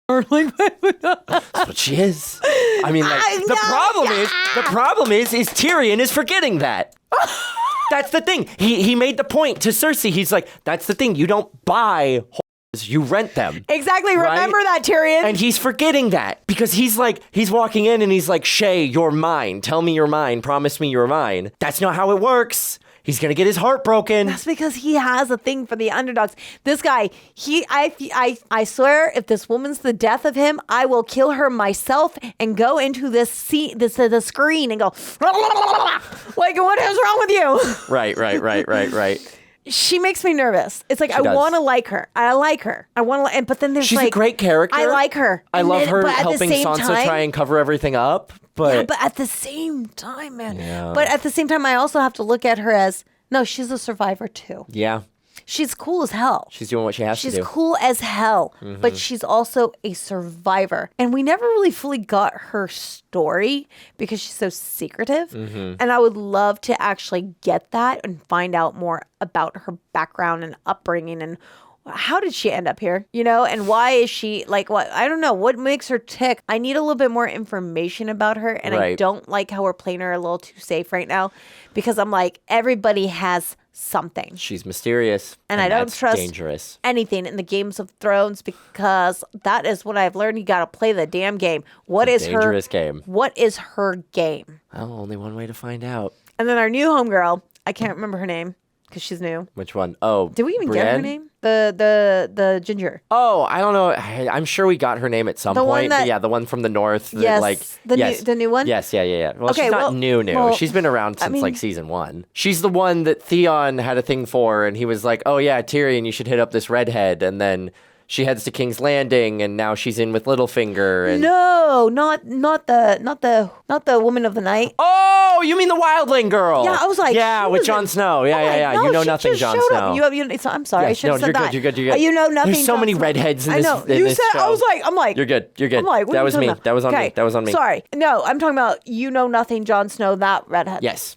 That's what she is. I mean, like, the problem is Tyrion is forgetting that. That's the thing. He made the point to Cersei. He's like, that's the thing. You don't buy whores, you rent them. Exactly. Right? Remember that, Tyrion. And he's forgetting that because he's walking in and he's like, Shay, you're mine. Tell me you're mine. Promise me you're mine. That's not how it works. He's going to get his heart broken. That's because he has a thing for the underdogs. This guy, I swear, if this woman's the death of him, I will kill her myself and go into the screen and go, like, what is wrong with you? Right. She makes me nervous. It's like, I want to like her. I like her. I want to, but then there's She's a great character. I like her. I love her helping Sansa try and cover everything up. But at the same time, man. Yeah. But at the same time, I also have to look at her as, no, she's a survivor too. Yeah. She's cool as hell. She's doing what she has to do. She's cool as hell, but she's also a survivor. And we never really fully got her story because she's so secretive. And I would love to actually get that and find out more about her background and upbringing and how did she end up here? You know, and why is she like what? I don't know. What makes her tick? I need a little bit more information about her. And I don't like how we're playing her a little too safe right now because I'm like, everybody has something. She's mysterious. And I don't trust dangerous. anything in the Games of Thrones because that is what I've learned. You got to play the damn game. What is her dangerous game? What is her game? Well, only one way to find out. And then our new homegirl, I can't remember her name because she's new. Which one? Oh, did we even Brienne? get her name? The ginger. Oh, I don't know. I'm sure we got her name at some point. But yeah, the one from the north. Yes. The new one? Yes, yeah. Well, okay, she's not new. Well, she's been around since like season 1. She's the one that Theon had a thing for, and he was like, oh yeah, Tyrion, you should hit up this redhead. And then she heads to King's Landing, and now she's in with Littlefinger. And no, not the woman of the night. Oh, you mean the Wildling girl? Yeah, I was like, yeah, with Jon Snow. Yeah. No, you know nothing, Jon Snow. I'm sorry, I should have said that. You're good. You know nothing. There's so many redheads in this. I know. In You this said. show. I'm like. You're good. I'm like, what that are was you me. talking about? That was on Okay. me. That was on me. Sorry. No, I'm talking about you know nothing, Jon Snow, that redhead. Yes,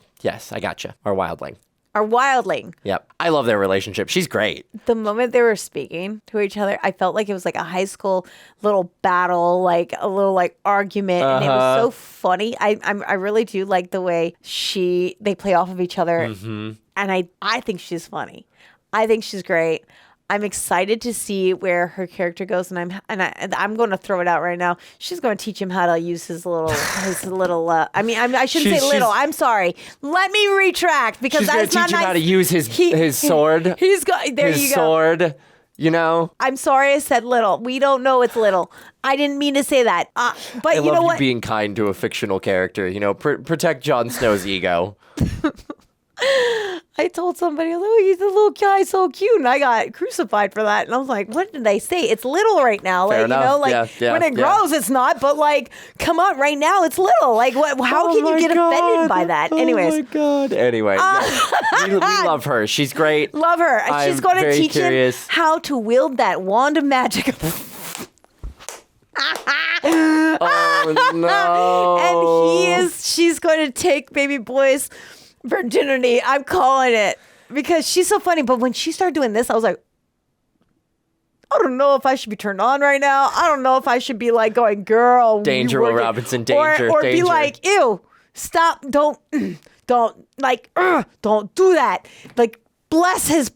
I gotcha. Or Wildling. Our wildling. Yep. I love their relationship. She's great. The moment they were speaking to each other, I felt like it was like a high school little battle, like a little like argument, and it was so funny. I really do like the way they play off of each other, and I think she's funny. I think she's great. I'm excited to see where her character goes, and I'm going to throw it out right now. She's going to teach him how to use his little. I shouldn't say little. I'm sorry. Let me retract because she's going to teach him how to use his sword. He's got there. His you go. Sword. You know. I'm sorry I said little. We don't know it's little. I didn't mean to say that. But I you know love what? you being kind to a fictional character. You know, protect Jon Snow's ego. I told somebody, oh, he's a little guy, so cute, and I got crucified for that. And I was like, what did I say? It's little right now. Fair like, enough. You know, like when it grows, it's not. But like, come on, right now, it's little. Like, what? How can you get offended by that? Anyways. Oh my God. Anyway, we love her. She's great. Love her. She's going to teach him how to wield that wand of magic. Oh no! And she's going to take baby boy's virginity. I'm calling it because she's so funny. But when she started doing this, I was like, I don't know if I should be turned on right now. I don't know if I should be like going, girl, danger, Will Robinson, danger, or danger. be like, ew, stop, don't do that. Like, bless his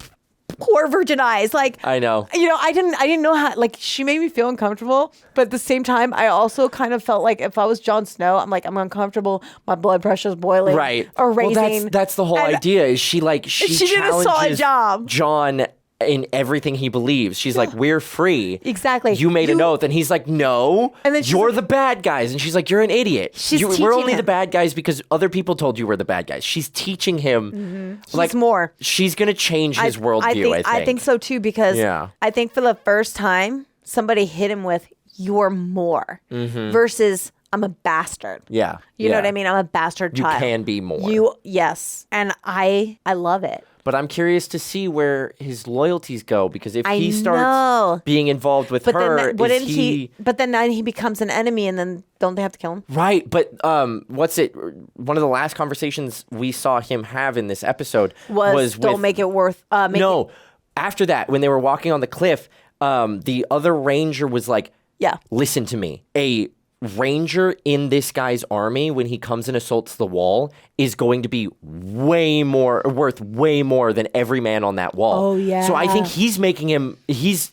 poor virgin eyes. Like, I know. You know, I didn't know how, like, she made me feel uncomfortable, but at the same time, I also kind of felt like if I was Jon Snow, I'm like, I'm uncomfortable. My blood pressure's boiling. Right. Or raising. Well, that's the whole idea is she did a solid job. Jon in everything he believes. She's like, we're free. Exactly. You made an oath. And he's like, no, and then you're the bad guys. And she's like, you're an idiot. We're only the bad guys because other people told you we're the bad guys. She's teaching him like more. She's going to change his worldview, I think so too, because yeah. I think for the first time, somebody hit him with, you're more versus I'm a bastard. Yeah. You know what I mean? I'm a bastard child. You can be more. Yes. And I love it. But I'm curious to see where his loyalties go, because if he starts being involved with her, but then now he becomes an enemy, and then don't they have to kill him? Right. But one of the last conversations we saw him have in this episode was don't make it worth. No. After that, when they were walking on the cliff, the other ranger was like, "Yeah, listen to me. A ranger in this guy's army, when he comes and assaults the wall, is going to be worth way more than every man on that wall." Oh yeah. So I think he's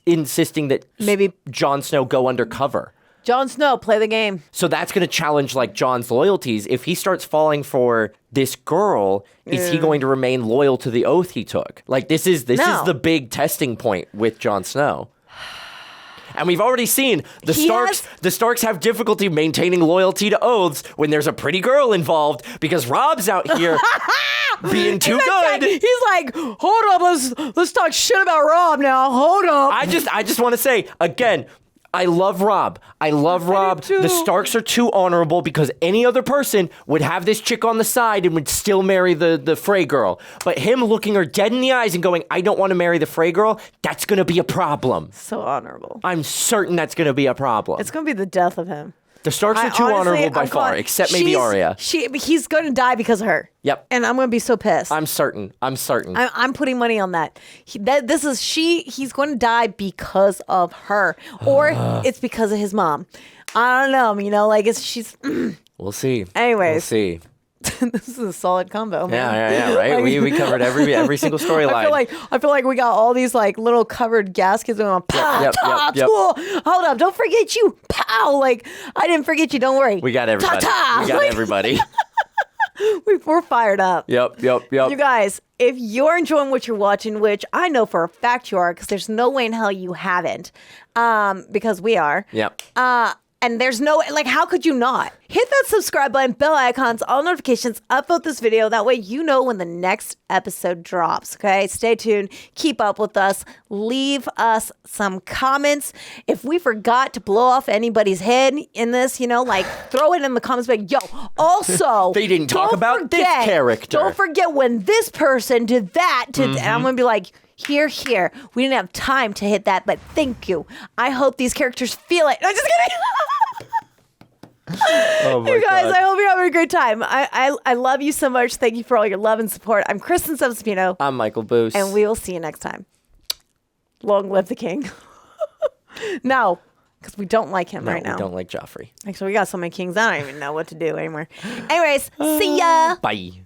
insisting that maybe Jon Snow go undercover. Jon Snow, play the game. So that's going to challenge like Jon's loyalties. If he starts falling for this girl, is he going to remain loyal to the oath he took? Like this is the big testing point with Jon Snow. And we've already seen the Starks have difficulty maintaining loyalty to oaths when there's a pretty girl involved, because Rob's out here being too good. He's like, hold up, let's talk shit about Rob now. Hold up. I just want to say again, I love Rob. The Starks are too honorable, because any other person would have this chick on the side and would still marry the Frey girl. But him looking her dead in the eyes and going, I don't want to marry the Frey girl, that's going to be a problem. So honorable. I'm certain that's going to be a problem. It's going to be the death of him. The Starks are too honorable by far, except maybe Arya. He's going to die because of her. Yep. And I'm going to be so pissed. I'm certain. I'm putting money on that. He's going to die because of her, or it's because of his mom. I don't know. You know, like she's. We'll see. Anyways. We'll see. This is a solid combo, man. Yeah, right? Like, we covered every single storyline. I feel like we got all these like little covered gaskets going on. Pow, yep. Hold up, don't forget you. Pow, like I didn't forget you. Don't worry. We got everybody. We got everybody. We're fired up. Yep. You guys, if you're enjoying what you're watching, which I know for a fact you are, because there's no way in hell you haven't, because we are. Yep. And there's no, like, how could you not? Hit that subscribe button, bell icons, all notifications, upvote this video. That way you know when the next episode drops, okay? Stay tuned. Keep up with us. Leave us some comments. If we forgot to blow off anybody's head in this, you know, like, throw it in the comments. Like, yo, also. They didn't talk about this character. Don't forget when this person did that. And I'm going to be like, here. We didn't have time to hit that, but thank you. I hope these characters feel it. I'm just kidding. Oh my You guys, God. I hope you're having a great time. I love you so much. Thank you for all your love and support. I'm Kristen Subspino. I'm Michael Boos. And we will see you next time. Long live the king. No, because we don't like him right now. We don't like Joffrey. Actually, we got so many kings, I don't even know what to do anymore. Anyways, see ya. Bye.